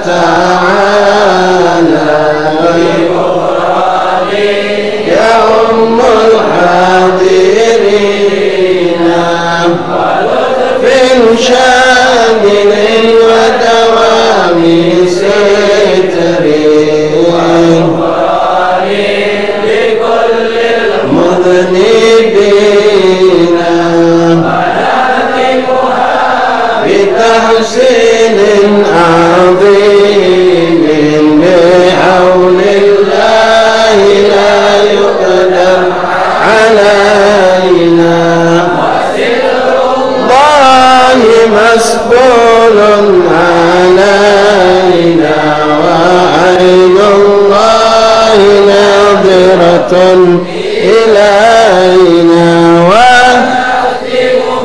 تعالى بمراد إلينا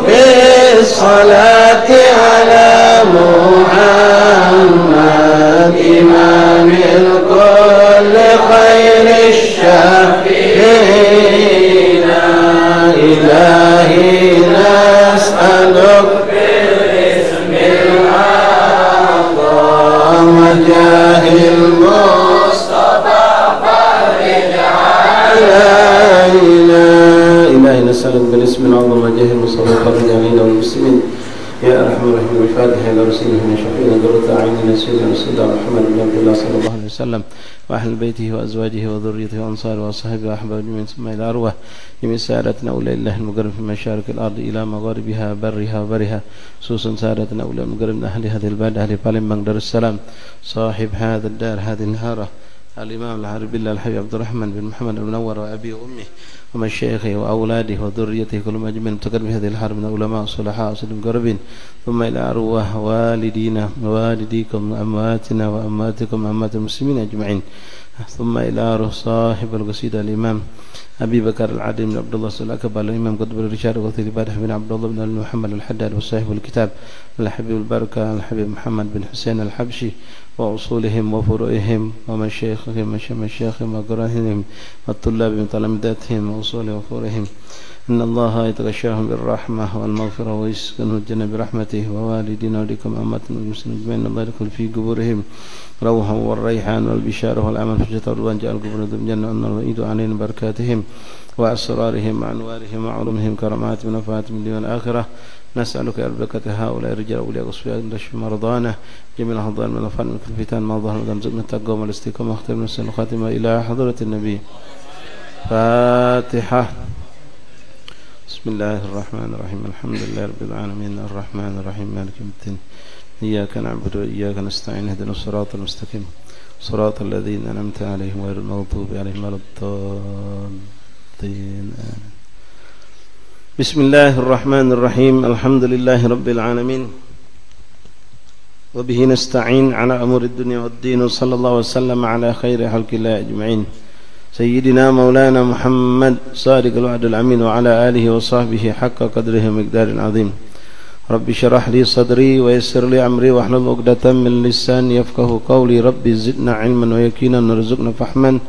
بالصلاة على محمد إمام الكل خير الشافعين إلهي نسألك بالاسم الأعظم وجاه المصطفى فرج علينا إلهي نسألك بالاسم الأعظم وجاه المصطفى فرج علينا والمسلمين يا أرحم الراحمين. الفاتحة إلى رسوله من شفينا قرة أعيننا سيدنا سيدنا محمد بن عبد الله صلى الله عليه وسلم وأهل بيته وأزواجه وذريته وأنصاره وأصحابه وأحبابه من ثم إلى أرواح جميع سادتنا أولياء الله المقرب في مشارق الأرض إلى مغاربها برها وبرها خصوصا سادتنا أولياء المقرب من أهل هذه البلد أهل بالمبang دار السلام صاحب هذا الدار هذه النهارة الإمام العارف بالله الحبيب عبد الرحمن بن محمد المنور وأبي وأمه ومشايخه وأولاده وذريته كلهم أجمعين متقدم بهذه الحرب من العلماء الصلحاء وسلم المقربين ثم إلى أرواح والدينا ووالديكم وأمواتنا وأمواتكم وأموات المسلمين أجمعين ثم إلى روح صاحب القصيدة الإمام أبي بكر العادل بن عبد الله الأكبر الإمام قطب الرشاد وغثير بارح بن عبد الله بن محمد الحداد وصاحب الكتاب الحبيب البركة الحبيب محمد بن حسين الحبشي وأصولهم وفروعهم ومشايخهم وقرائهم والطلاب من تلامذتهم وأصولهم وفروعهم إن الله يتغشاهم بالرحمة والمغفرة ويسكنه الجنة برحمته ووالدين ولكم أمات المسلمين أجمعين الله يدخل في قبورهم روحا والريحان والبشارة والأمل في جنة الرضوان جعل قبورهم الجنة أن الوئيد علينا بركاتهم وأسرارهم وأنوارهم وعلومهم كرامات من نفعات من الدنيا والآخرة نسألك يا بركة هؤلاء الرجال أولياء الصفياء نشف مرضانا جميع الأحضان من الأفعال من كل فتان ما ظهر من زقنا التقوى والاستقامة واختم من السنة الخاتمة إلى حضرة النبي. فاتحة. بسم الله الرحمن الرحيم الحمد لله رب العالمين الرحمن الرحيم مالك يوم الدين إياك نعبد وإياك نستعين اهدنا الصراط المستقيم صراط الذين أنعمت عليهم غير المغضوب عليهم ولا الضالين. بسم الله الرحمن الرحيم الحمد لله رب العالمين وبه نستعين على أمور الدنيا والدين وصلى الله وسلم على خير خلق الله أجمعين سيدنا مولانا محمد صادق الوعد الأمين وعلى آله وصحبه حق قدره ومقدار عظيم. رب اشرح لي صدري ويسر لي أمري واحلل عقدة من لساني يفقه قولي. رب زدنا علما ويقينا وارزقنا فهما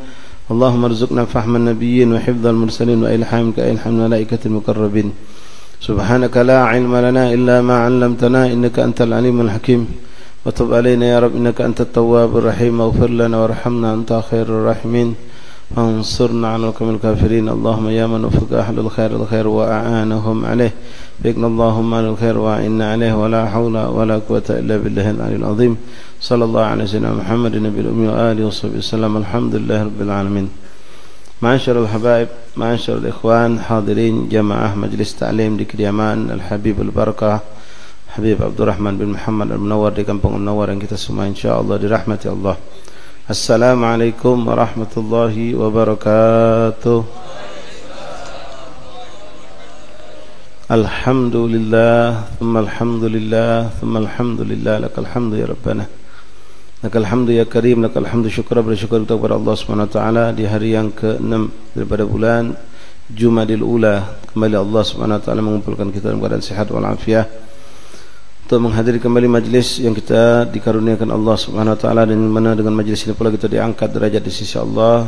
اللهم ارزقنا فهم النبيين وحفظ المرسلين وإلحام كإلحام الملائكة المقربين. سبحانك لا علم لنا إلا ما علمتنا إنك أنت العليم الحكيم وتب علينا يا رب إنك أنت التواب الرحيم واغفر لنا وارحمنا أنت خير الراحمين وانصرنا على القوم الكافرين. اللهم يا من وفق أهل الخير وأعانهم عليه بإذن اللهم على الخير وإنا عليه ولا حول ولا قوة إلا بالله العلي العظيم. صلى الله على سيدنا محمد النبي الأمي وآله وصحبه وسلم. الحمد لله رب العالمين. معاشر الحبايب معاشر الإخوان حاضرين جماعة مجلس تعليم di kediaman Al-Habib Al-Barakah Habib Abdurrahman bin Muhammad Al-Munawwar di Kampung Munawwar yang kita semua insyaallah dirahmati Allah. Assalamualaikum warahmatullahi wabarakatuh. Alhamdulillah thumma alhamdulillah thumma alhamdulillah lakal hamdu ya rabbana lakal hamdu ya karim lakal hamdu syukur bersyukur kepada Allah Subhanahu wa taala di hari yang ke-6 daripada bulan Jumadil Ula. Kembali Allah Subhanahu wa taala mengumpulkan kita dalam keadaan sehat wal afiat untuk menghadiri kembali majlis yang kita dikaruniakan Allah Subhanahu wa taala, dan mana dengan majlis ini pula kita diangkat derajat di sisi Allah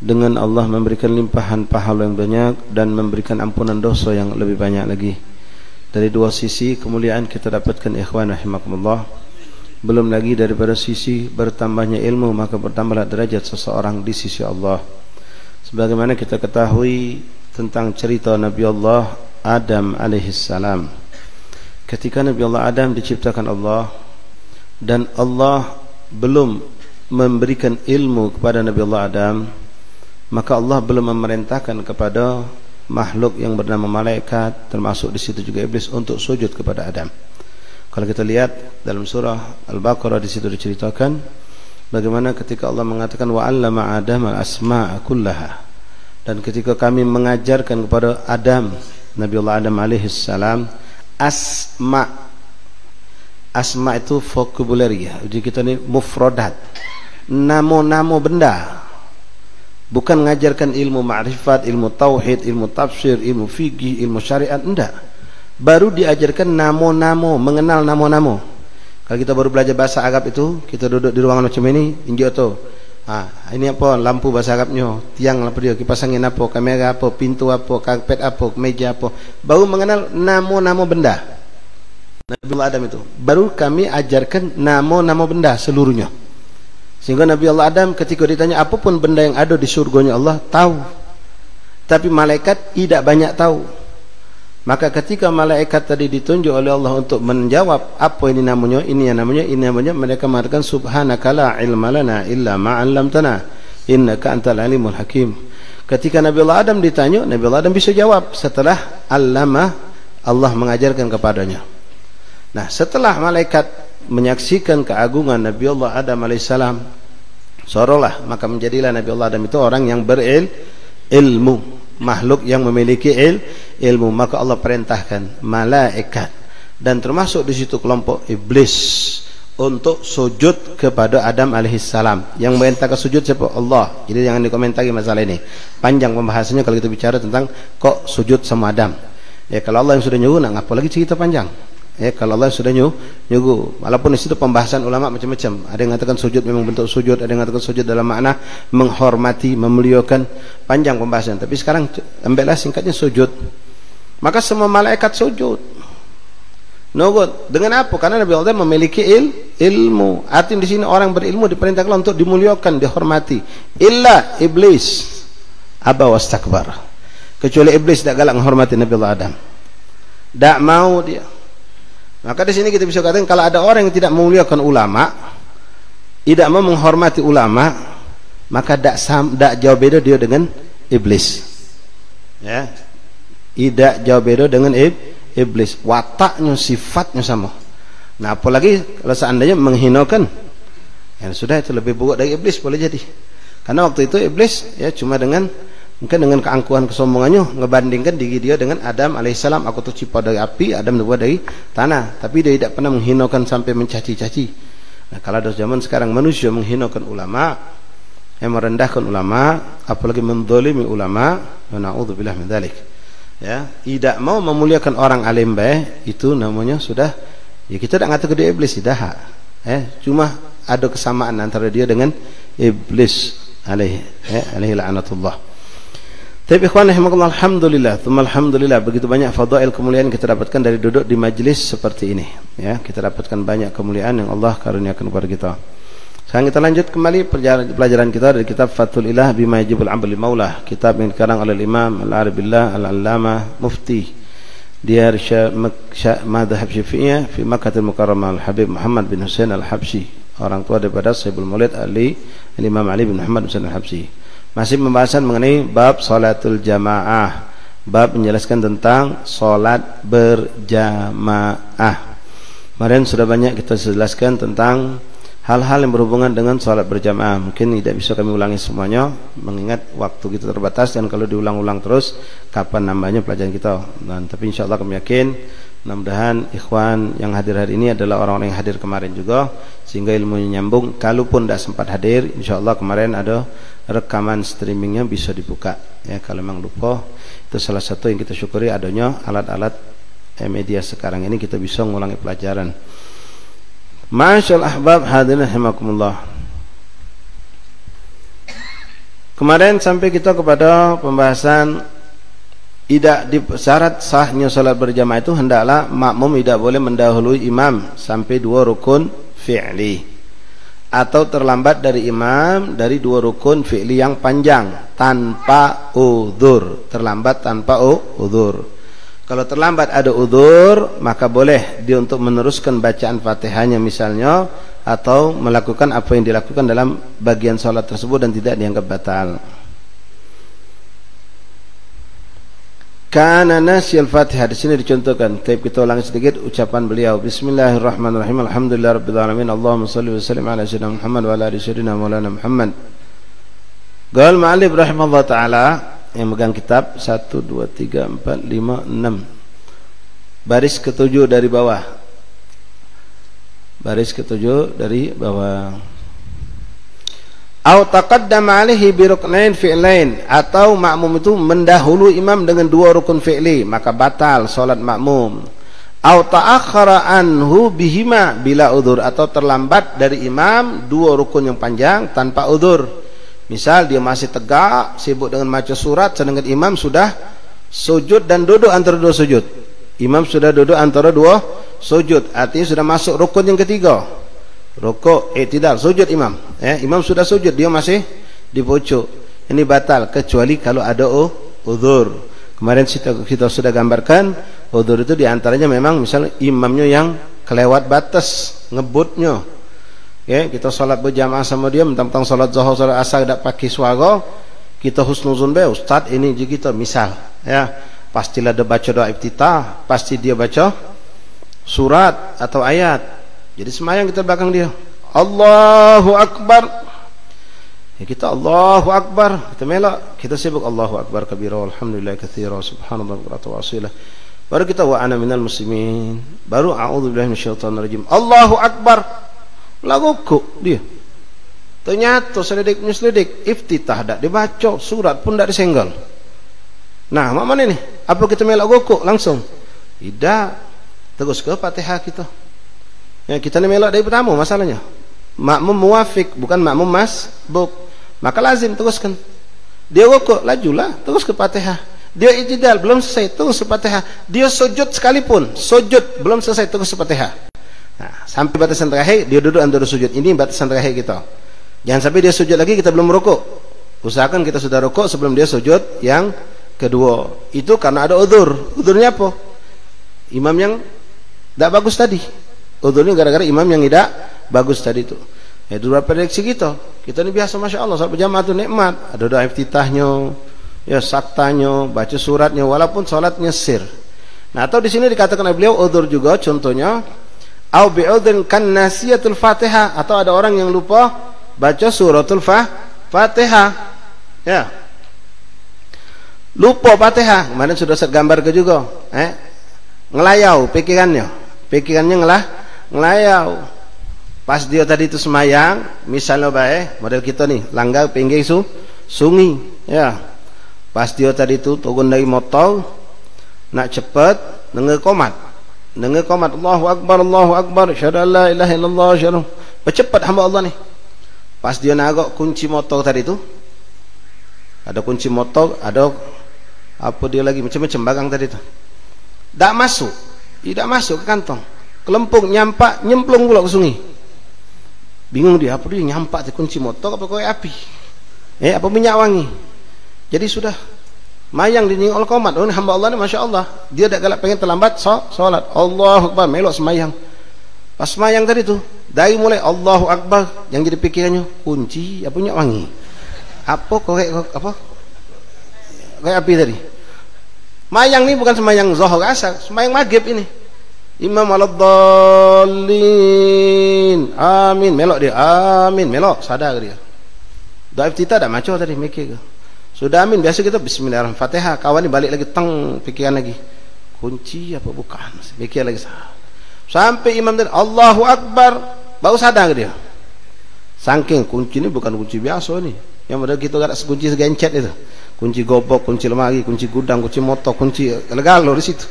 dengan Allah memberikan limpahan pahala yang banyak dan memberikan ampunan dosa yang lebih banyak lagi. Dari dua sisi kemuliaan kita dapatkan ikhwan rahimakumullah. Belum lagi daripada sisi bertambahnya ilmu, maka bertambahlah derajat seseorang di sisi Allah. Sebagaimana kita ketahui tentang cerita Nabi Allah Adam alaihissalam. Ketika Nabi Allah Adam diciptakan Allah dan Allah belum memberikan ilmu kepada Nabi Allah Adam, maka Allah belum memerintahkan kepada makhluk yang bernama malaikat, termasuk di situ juga iblis, untuk sujud kepada Adam. Kalau kita lihat dalam surah Al-Baqarah, di situ diceritakan bagaimana ketika Allah mengatakan wa 'allama Adam al-asma'a kullaha, dan ketika kami mengajarkan kepada Adam, Nabi Allah Adam alaihissalam, asma itu vocabulary ya. Jadi kita ini mufradat, namo benda. Bukan mengajarkan ilmu ma'rifat, ilmu tauhid, ilmu tafsir, ilmu fikih, ilmu syariat, enggak. Baru diajarkan namo-namo, mengenal namo-namo. Kalau kita baru belajar bahasa Arab itu, kita duduk di ruangan macam ini, injak tu. Ini apa? Lampu bahasa Arabnya, tiang apa dia, kipas angin apa, kamera apa, pintu apa, karpet apa, meja apa. Baru mengenal namo-namo benda. Nabi Adam itu. Baru kami ajarkan namo-namo benda seluruhnya. Sehingga Nabi Allah Adam ketika ditanya apapun benda yang ada di surganya Allah tahu. Tapi malaikat tidak banyak tahu. Maka ketika malaikat tadi ditunjuk oleh Allah untuk menjawab apa ini namanya, ini yang namanya, ini namanya, mereka mengatakan subhanaka la ilma lana illa ma 'allamtana innaka antal alimul hakim. Ketika Nabi Allah Adam ditanya, Nabi Allah Adam bisa jawab setelah allama, Allah mengajarkan kepadanya. Nah, setelah malaikat menyaksikan keagungan Nabi Allah Adam alaihissalam, seolah maka menjadilah Nabi Allah Adam itu orang yang berilmu, makhluk yang memiliki ilmu. Maka Allah perintahkan malaikat dan termasuk di situ kelompok iblis untuk sujud kepada Adam alaihissalam. Yang merintahkan sujud siapa? Allah. Jadi jangan dikomentari masalah ini. Panjang pembahasannya kalau kita bicara tentang kok sujud sama Adam. Ya kalau Allah yang sudah nyuruh, nak apa lagi cerita panjang? Ya kalau Allah sudah nyuruh. Walaupun di situ pembahasan ulama macam-macam. Ada yang mengatakan sujud memang bentuk sujud, ada yang mengatakan sujud dalam makna menghormati, memuliakan. Panjang pembahasan. Tapi sekarang ambillah singkatnya sujud. Maka semua malaikat sujud. Nurut. Dengan apa? Karena Nabi Allah memiliki ilmu. Artinya di sini orang berilmu diperintahkan untuk dimuliakan, dihormati. Illa iblis aba wastakbar. Kecuali iblis tidak galak menghormati Nabi Allah Adam. Tak mau dia. Maka di sini kita bisa katakan kalau ada orang yang tidak memuliakan ulama, tidak mau menghormati ulama, maka tidak jauh beda dia dengan iblis. Ya. Tidak jauh beda dengan iblis. Wataknya, sifatnya sama. Nah, apalagi kalau seandainya menghinakan, ya sudah itu lebih buruk dari iblis boleh jadi. Karena waktu itu iblis ya cuma mungkin dengan keangkuhan kesombongannya ngebandingkan diri dia dengan Adam alaihissalam. Aku tercipta dari api, Adam terbuat dari tanah. Tapi dia tidak pernah menghinakan sampai mencaci-caci. Nah, kalau ada zaman sekarang manusia menghinakan ulama, yang merendahkan ulama, apalagi menzalimi ulama, na'udzubillah min dzalik. Ya, tidak mau memuliakan orang alim baik, itu namanya sudah ya kita tidak mengatakan dia iblis, tidak. Cuma ada kesamaan antara dia dengan iblis alaihi la'natullah. Tapi ikhwan rahimakumullah, alhamdulillah, tsumma alhamdulillah, begitu banyak fadail kemuliaan kita dapatkan dari duduk di majlis seperti ini. Ya, kita dapatkan banyak kemuliaan yang Allah karuniakan kepada kita. Sekarang kita lanjut kembali pelajaran kita dari kitab Fathul Ilah bima yajibul 'abd li maulah, kitab yang dikarang oleh Imam Al-Arabillah Al-Allamah Mufti Diyar Madhhab Syafi'iyah fi Makkahil Mukarramah Al-Habib Muhammad bin Husain Al-Habsyi, orang tua daripada Sahibul Maulid Imam Ali bin Muhammad bin Husain Al-Habsyi. Masih pembahasan mengenai bab salatul jamaah, bab menjelaskan tentang salat berjamaah. Kemarin sudah banyak kita jelaskan tentang hal-hal yang berhubungan dengan salat berjamaah. Mungkin tidak bisa kami ulangi semuanya, mengingat waktu kita terbatas, dan kalau diulang-ulang terus kapan nambahnya pelajaran kita. Tapi insya Allah kami yakin, mudah-mudahan ikhwan yang hadir hari ini adalah orang-orang yang hadir kemarin juga, sehingga ilmunya nyambung. Kalaupun tidak sempat hadir, insya Allah kemarin ada rekaman streamingnya bisa dibuka. Ya, kalau memang lupa, itu salah satu yang kita syukuri adanya alat-alat media sekarang ini, kita bisa mengulangi pelajaran. Masyaallah ahbab hadirin rahimakumullah. Kemarin sampai kita kepada pembahasan syarat sahnya salat berjamaah itu hendaklah makmum tidak boleh mendahului imam sampai 2 rukun fi'li, atau terlambat dari imam dari 2 rukun fi'li yang panjang tanpa udzur. Terlambat tanpa udzur. Kalau terlambat ada udzur, maka boleh dia untuk meneruskan bacaan Fatihahnya misalnya, atau melakukan apa yang dilakukan dalam bagian salat tersebut dan tidak dianggap batal. Kana nasyal Fatihah, di sini dicontohkan. Tapi kita ulangi sedikit ucapan beliau. Bismillahirrahmanirrahim. Alhamdulillahirabbil alamin. Allahumma shalli wa sallim ala sayyidina Muhammad wa ala ali sayyidina Maulana Muhammad. Qal ma'alif rahimahullah taala, yang megang kitab 1 2 3 4 5 6. Baris ke-7 dari bawah. Baris ke-7 dari bawah. Au taqaddama alaihi bi ruknain fi'lain, atau makmum itu mendahului imam dengan 2 rukun fi'li, maka batal salat makmum. Au ta'akhkhara anhu bihima bila udzur, atau terlambat dari imam 2 rukun yang panjang tanpa udzur. Misal dia masih tegak sibuk dengan baca surat sedangkan imam sudah sujud dan duduk antara 2 sujud. Imam sudah duduk antara 2 sujud, artinya sudah masuk rukun yang ketiga. Rukuk, i'tidal, sujud imam. Imam sudah sujud, dia masih di pojok. Ini batal kecuali kalau ada udzur. Kemarin kita sudah gambarkan udzur itu diantaranya memang misalnya imamnya yang kelewat batas ngebutnya. Kita salat berjamaah sama dia, mentang-mentang salat zuhur, salat asar tidak pakai suara, kita husnuzun be, ustaz ini je kita misal, pastilah dia baca doa iftitah, pasti dia baca surat atau ayat. Jadi semayang kita belakang dia, Allahu Akbar, kita Allahu Akbar, kita melak, kita sibuk Allahu Akbar kabira, alhamdulillah katsira, subhanallah wa asila. Baru kita wa ana minal muslimin, baru a'udzubillahi minasyaitonir rajim, Allahu Akbar, lagu kok dia. Ternyata selidik iftitah tak dibaca, surat pun tak disenggol. Nah, mana ni? Apa kita melak gokok langsung? Tidak. Terus ke Fatihah kita. Kita ni melak dari pertama masalahnya. Makmum muwafiq, bukan makmum masbuk. Maka lazim teruskan. Dia gokok, lajulah, terus ke Fatihah. Dia i'tidal, belum selesai, terus ke Fatihah. Dia sujud sekalipun, sujud belum selesai, terus ke Fatihah. Nah, sampai batasan terakhir dia duduk antara sujud. Ini batasan terakhir kita. Jangan sampai dia sujud lagi kita belum rukuk. Usahakan kita sudah rukuk sebelum dia sujud yang kedua. Itu karena ada udzur. Udzurnya apa? Imam yang tidak bagus tadi. Udzurnya gara-gara imam yang tidak bagus tadi itu. Itu beberapa prediksi kita. Kita ini biasa masya Allah salat berjamaah itu nikmat. Ada doa iftitahnya, saktanya, baca suratnya, walaupun salatnya sir. Nah, atau di sini dikatakan oleh beliau udzur juga, contohnya au bi'udhin kan nasiyatul Fatihah, atau ada orang yang lupa baca suratul Fatihah. Lupa Fatihah. Kemarin sudah saya gambar ke juga. Ngelayau pikirannya ngelayau. Pas dia tadi itu semayang, misalnya model kita nih, langgar pinggir sungai. Pas dia tadi itu turun dari motor, nak cepat, dengar komat, Allahu Akbar, syahadu an la ilaha illallah, syahadu. Bercepat hamba Allah nih. Pas dia narok kunci motor tadi itu, ada kunci motor, ada apa dia lagi, macam-macam barang tadi itu. Tak masuk ke kantong. Kelempung, nyampak, nyemplung pula ke sungai. Bingung dia, apa dia nyampak di kunci motor, apa korek api? Apa minyak wangi? Jadi sudah mayang dinyingol komat. Oh, ini hamba Allah ni masya Allah, dia tak galak pengen terlambat solat. Allahu Akbar, melok semayang. Pas semayang tadi tu, dari mulai Allahu Akbar, yang jadi pikirannya kunci apa minyak wangi, apa korek api tadi. Mayang ni bukan semayang zuhur asar, semayang maghrib ini. Imam al-dallin, amin, melok dia, amin, melok, sadar dia. Doa iftitah dah maco tadi, mikir ke. Sudah amin, biasa kita bismillahirrahmanirrahim, Fatihah, kawan ni balik lagi, pikiran lagi, kunci apa bukan, mikir lagi. Sampai imam tadi Allahu Akbar, baru sadar dia. Saking kunci ni bukan kunci biasa ni, yang model kita ada kunci segencet itu, kunci gobok, kunci lemari, kunci gudang, kunci motor, kunci legalo di situ.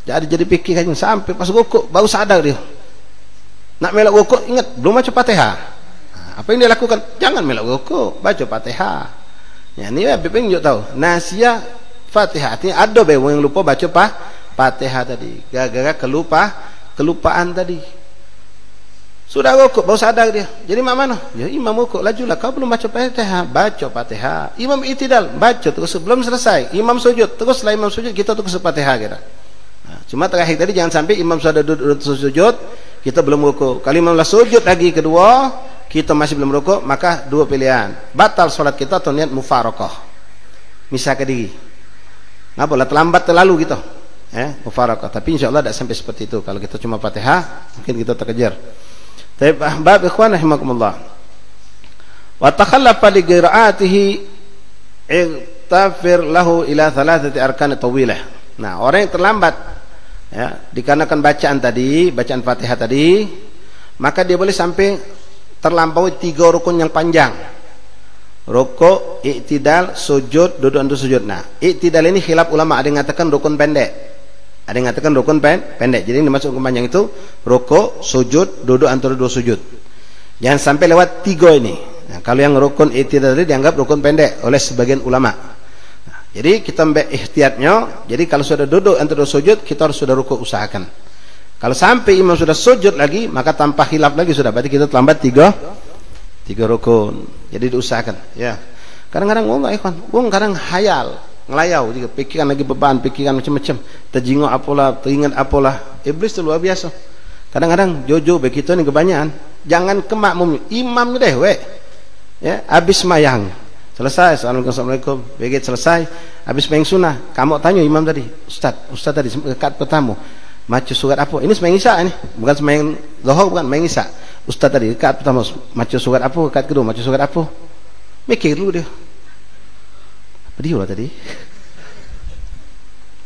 Jadi pikirannya sampai pas gokok baru sadar dia. Nak melak gokok, ingat belum baca Fatihah. Apa yang dia lakukan? Jangan melak gokok, baca Fatihah. Ya, ni Habib tunjuk tahu. Nasiyah Fatihah, artinya ada bewang yang lupa baca Fatihah tadi. Gara-gara kelupaan tadi. Sudah gokok baru sadar dia. Jadi mak mana? Ya imam gokok, lajulah kau belum baca Fatihah. Baca Fatihah. Imam i'tidal, baca terus sebelum selesai. Imam sujud, terus setelah imam sujud kita terus Fatihah kita. Cuma terakhir tadi jangan sampai imam sudah duduk sujud, kita belum rukuk. Kalau imam lah sujud lagi kedua, kita masih belum rukuk, maka dua pilihan. Batal solat kita atau niat mufarakah. Misahkan diri. Ngapa lah terlambat terlalu gitu. Mufarakah. Tapi insya Allah tidak sampai seperti itu. Kalau kita cuma Fatihah, mungkin kita terkejar. Tapi ahbab ikhwan rahimakumullah. Wa takhallafa li qiraatihi ighfir lahu ila thalathati arkan tawilah. Nah, orang yang terlambat dikarenakan bacaan Fatihah tadi, maka dia boleh sampai terlampaui 3 rukun yang panjang. Rukuk, i'tidal, sujud, duduk untuk sujud. Nah, i'tidal ini khilaf ulama, ada yang mengatakan rukun pendek. Ada yang mengatakan rukun pendek. Jadi yang dimaksud rukun panjang itu rukuk, sujud, duduk antara 2 sujud. Jangan sampai lewat 3 ini. Nah, kalau yang rukun i'tidal tadi dianggap rukun pendek oleh sebagian ulama. Nah, jadi kita ambil ihtiyatnya. Jadi kalau sudah duduk antara 2 sujud, kita harus sudah rukuk, usahakan. Kalau sampai imam sudah sujud lagi, maka tanpa khilaf lagi sudah. Berarti kita terlambat 3 rukun. Jadi diusahakan. Ya. Kadang-kadang enggak ikhwan. Kadang hayal, ngelayau juga, pikiran lagi beban, pikiran macam-macam. Terjinguk apalah, teringat apalah. Iblis itu luar biasa. Kadang-kadang jojo begitu ini kebanyakan. Jangan ke makmum, imam deh, ya, habis mayang. Selesai, assalamualaikum, begitu selesai, habis mayang sunnah. Kamu tanya imam tadi, Ustaz tadi dekat pertama. Maca surat apa? Ini sembahyang isya ini, bukan sembahyang zuhur, bukan sembahyang isya. Ustaz tadi dekat pertama maca surat apa? Dekat kedua maca surat apa? Mikir dulu dia. Apa dia lah tadi?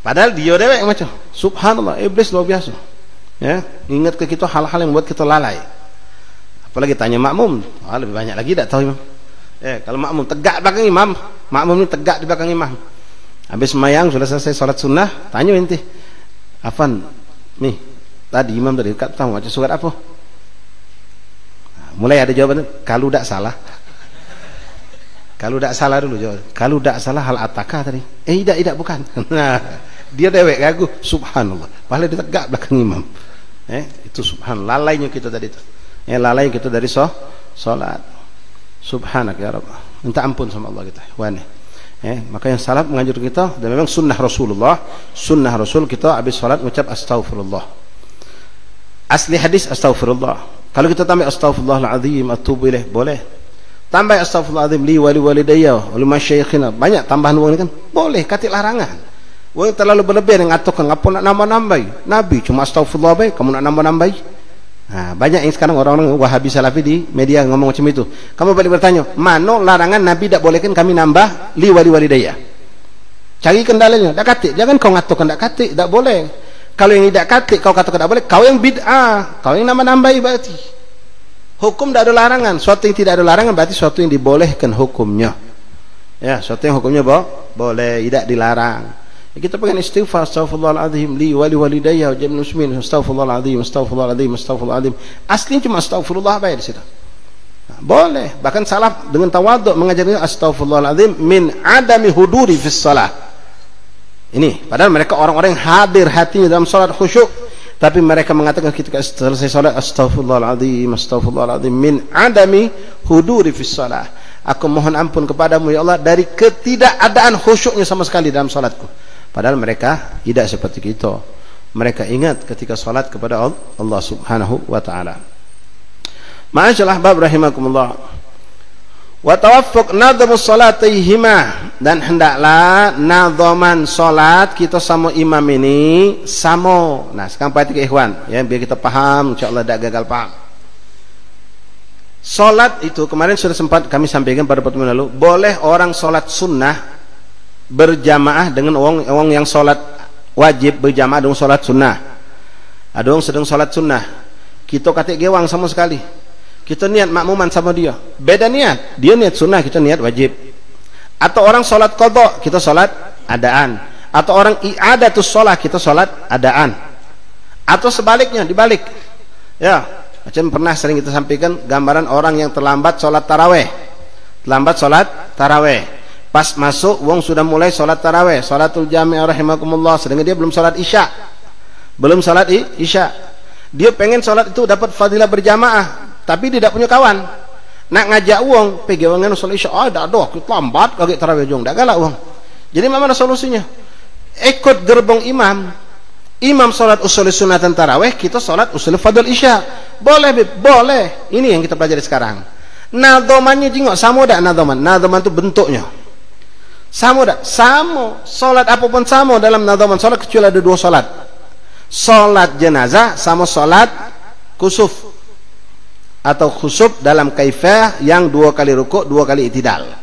Padahal dia dewek yang macam. Subhanallah, iblis luar biasa. Ya, ingat ke kita hal-hal yang buat kita lalai. Apalagi tanya makmum, lebih banyak lagi tak tahu imam. Kalau makmum tegak belakang imam, makmum ini tegak di belakang imam. Habis sembahyang sudah selesai salat sunnah, tanya inti. Afan, nih, tadi imam tadi dekat tahu baca surat apa? Mulai ada jawaban, kalau tak salah. Kalau tak salah dulu jawab. Kalau tak salah hal ataka tadi. Tidak bukan. Nah, dia dewek ragu, subhanallah. Pahala dia tegak belakang imam. Itu subhanallah, lalainya kita tadi itu. Lalai kita dari salat. Subhanak ya Rabb. Minta ampun sama Allah kita. Maka yang salaf mengajar kita, dan memang sunnah Rasulullah, sunnah Rasul kita habis salat mengucap astaghfirullah. Asli hadis astaghfirullah. Kalau kita tambah astaghfirullahaladzim, atubu ilaih, boleh. Tambah astaghfirullahaladzim li wali walidayya wa li masyayikhina. Banyak tambahan uang ini kan boleh, kata larangan. Uang terlalu berlebihan yang ngatakan apa nak nambah-nambah. Nabi cuma astaghfirullah baik, kamu nak nambah-nambah. Nah, banyak yang sekarang orang-orang Wahabi Salafi di media ngomong macam itu. Kamu balik bertanya, mana larangan Nabi tak bolehkan kami nambah li wali walidayya? Cari kendalanya. Tak kata, jangan kau ngatakan tak kata, tak boleh. Kalau yang tidak kata kau katakan tak boleh, kau yang bid'ah, kau yang nambah-nambahi berarti. Hukum tak ada larangan. Suatu yang tidak ada larangan berarti suatu yang dibolehkan hukumnya. Ya, suatu yang hukumnya boleh, tidak dilarang. Kita pengen istighfar, astaghfirullahaladzim li wali walidayya wa jami'il muslimin, astaghfirullahaladzim. Aslinya cuma astaghfirullah baik di situ. Nah, boleh. Bahkan salaf dengan tawadhu mengajarnya astaghfirullahaladzim min adami huduri fis shalah. Ini padahal mereka orang-orang yang hadir hatinya dalam salat khusyuk, tapi mereka mengatakan ketika selesai salat astaghfirullahaladzim min adami huduri fis shalah. Aku mohon ampun kepadamu ya Allah dari ketidakadaan khusyuknya sama sekali dalam salatku. Padahal mereka tidak seperti kita. Mereka ingat ketika salat kepada Allah Subhanahu wa taala. Ma'asyiral ahbab rahimakumullah. Wa tawaffuq nadhamus salatihima, dan hendaklah nadhaman salat kita sama imam ini sama. Nah, sekarang perhatikan ikhwan ya, biar kita paham, insyaallah tak gagal paham. Salat itu kemarin sudah sempat kami sampaikan pada pertemuan lalu, boleh orang salat sunnah berjamaah dengan orang yang salat wajib berjamaah dengan salat sunnah. Ada orang sedang salat sunnah, kita kata gewang sama sekali, kita niat makmuman sama dia, beda niat, dia niat sunnah, kita niat wajib. Atau orang salat qadha, kita salat adaan. Atau orang i'adatus shalah, kita salat adaan. Atau sebaliknya, dibalik ya. Macam pernah sering kita sampaikan gambaran orang yang terlambat salat tarawih. Terlambat salat tarawih. Pas masuk wong sudah mulai salat tarawih, salatul jami' rahimakumullah, sedangkan dia belum salat isya. Belum salat isya. Dia pengen salat itu dapat fadilah berjamaah, tapi dia tidak punya kawan. Nak ngajak wong, pergi wong salat isya, dak ada, kita lambat kaget tarawih jong, dak galak wong. Jadi mana solusinya? Ikut gerbong imam. Imam salat usul sunatan tarawih, kita salat usul fadl isya. Boleh, boleh. Ini yang kita pelajari sekarang. Nadhamannya jengok sama dak nadhaman? Nadhaman itu bentuknya. Sama dak? Sama. Salat apapun sama dalam nadhaman salat kecuali ada 2 salat. Salat jenazah sama salat kusuf atau khusuf dalam kaifah yang 2 kali rukuk, 2 kali i'tidal.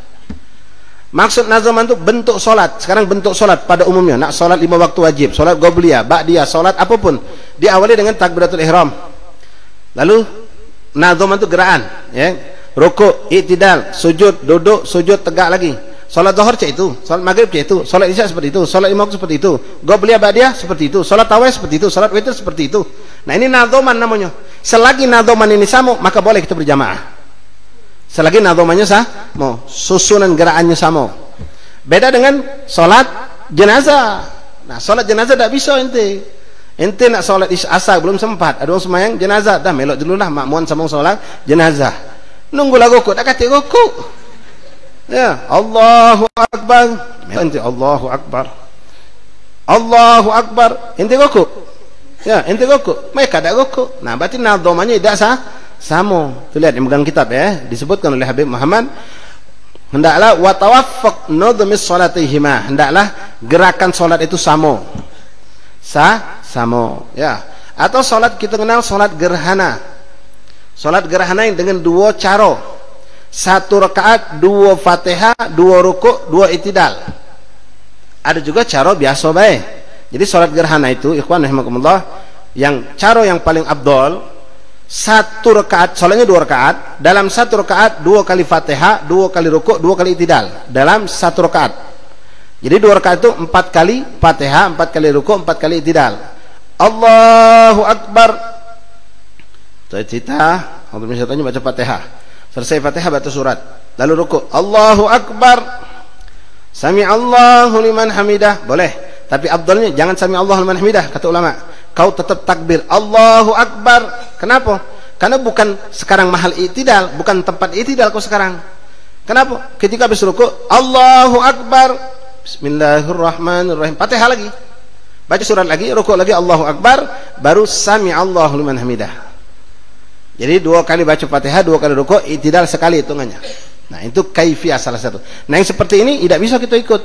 Maksud nadhaman itu bentuk salat. Sekarang bentuk salat pada umumnya, nak salat 5 waktu wajib, salat qabliyah, ba'diyah, salat apapun, diawali dengan takbiratul ihram. Lalu nadhom itu gerakan, ya. Rukuk, i'tidal, sujud, duduk, sujud, tegak lagi. Salat zuhur cek itu, salat maghrib cek itu, salat isya seperti itu, salat imam seperti itu, qobliyah ba'diyah seperti itu, salat tarawih seperti itu, salat witir seperti itu. Nah, ini nadhoman namanya. Selagi nadhoman ini sama, maka boleh kita berjamaah. Selagi nadhomannya sama, susunan gerakannya sama. Beda dengan salat jenazah. Nah, salat jenazah tidak bisa ente. Ente nak salat asar belum sempat, ada orang sembahyang jenazah, dah melok dululah makmuan sama salat jenazah. Nunggulah rukuk, tak kata rukuk. Ya, Allahu Akbar. Ente Allahu Akbar. Allahu Akbar. Ente rukuk. Ya, ente rukuk. Mereka tak rukuk. Nah, berarti nadhamannya tidak sama. Tu lihat yang megang kitab ya, disebutkan oleh Habib Muhammad, hendaklah wa tawaffaq nadhmis salatihima. Hendaklah gerakan salat itu sama. Sama, ya. Atau salat kita kenal salat gerhana. Salat gerhana yang dengan dua cara. 1 rakaat, 2 Fatihah, 2 rukuk, 2 i'tidal. Ada juga cara biasa baik. Jadi salat gerhana itu, ikhwan rahimakumullah, yang cara yang paling afdal, 1 rakaat, salatnya 2 rakaat, dalam 1 rakaat 2 kali Fatihah, 2 kali rukuk, 2 kali i'tidal dalam 1 rakaat. Jadi 2 rakaat itu 4 kali Fatihah, 4 kali rukuk, 4 kali i'tidal. Allahu Akbar. Cita, Allah misalnya baca Fatihah. Selesai Fatihah baca surat, lalu rukuk, Allahu Akbar, Sami Allahu liman hamidah, boleh. Tapi afdalnya jangan Sami Allahu liman hamidah, kata ulama. Kau tetap takbir Allahu Akbar. Kenapa? Karena bukan sekarang mahal i'tidal, bukan tempat i'tidal kau sekarang. Kenapa? Ketika habis rukuk, Allahu Akbar, Bismillahirrahmanirrahim, Fatihah lagi, baca surat lagi, rukuk lagi, Allahu Akbar, baru Sami Allahu liman hamidah. Jadi 2 kali baca Fatihah, 2 kali rukuk, i'tidal sekali hitungannya. Nah, itu kaifiyah salah satu. Nah, yang seperti ini tidak bisa kita ikut.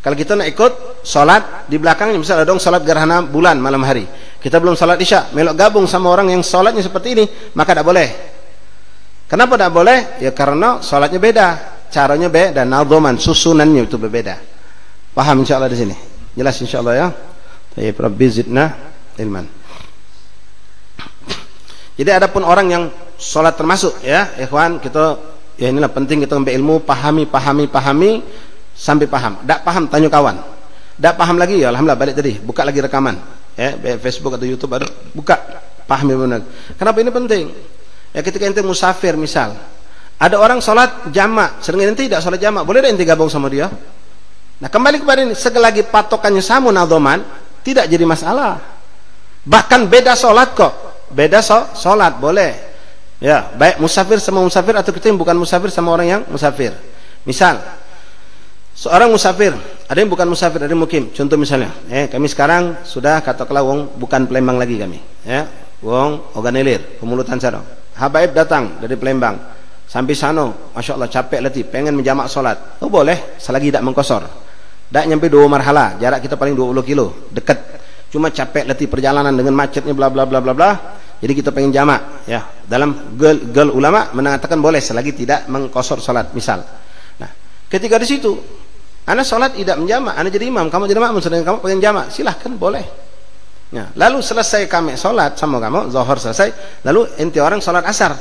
Kalau kita nak ikut salat di belakangnya, misalnya dong salat gerhana bulan malam hari, kita belum salat isya, melok gabung sama orang yang salatnya seperti ini, maka tidak boleh. Kenapa tidak boleh? Ya karena salatnya beda, caranya beda, dan nadhoman, susunannya itu berbeda. Paham insyaallah di sini? Jelas insyaallah ya. Tayyib, Rabbi zidna ilman. Jadi adapun orang yang sholat termasuk ya, ikhwan, kita ya inilah penting kita ambil ilmu, pahami sampai paham. Tak paham tanya kawan. Tak paham lagi ya alhamdulillah, balik tadi, buka lagi rekaman ya, Facebook atau YouTube ada, buka, pahami benar. Kenapa ini penting? Ya ketika ente musafir misal, ada orang sholat jamak, sering ente tidak sholat jamak, boleh ente gabung sama dia. Nah, kembali kepada ini, selagi patokannya sama nadhoman, tidak jadi masalah. Bahkan beda sholat kok. Beda sholat boleh ya, baik musafir sama musafir, atau kita yang bukan musafir sama orang yang musafir. Misal seorang musafir, ada yang bukan musafir, ada yang mukim. Contoh misalnya kami sekarang sudah katakanlah wong bukan Palembang lagi kami ya, wong Oganilir, Pemulutan Sano. Habaib datang dari Palembang sampai sana, Masya Allah capek letih, pengen menjamak sholat. Oh boleh, selagi tidak mengkosor, tidak nyampe 2 marhala, jarak kita paling 20 kilo, dekat. Cuma capek letih perjalanan dengan macetnya bla bla bla bla bla. Jadi kita pengen jamak ya. Dalam gel ulama mengatakan boleh selagi tidak mengkosor salat misal. Nah, ketika di situ ana salat tidak menjamak, ana jadi imam, kamu jadi makmum, sedangkan kamu pengen jamak, silahkan boleh. Ya, lalu selesai kami salat sama kamu, zuhur selesai, lalu ente orang salat asar.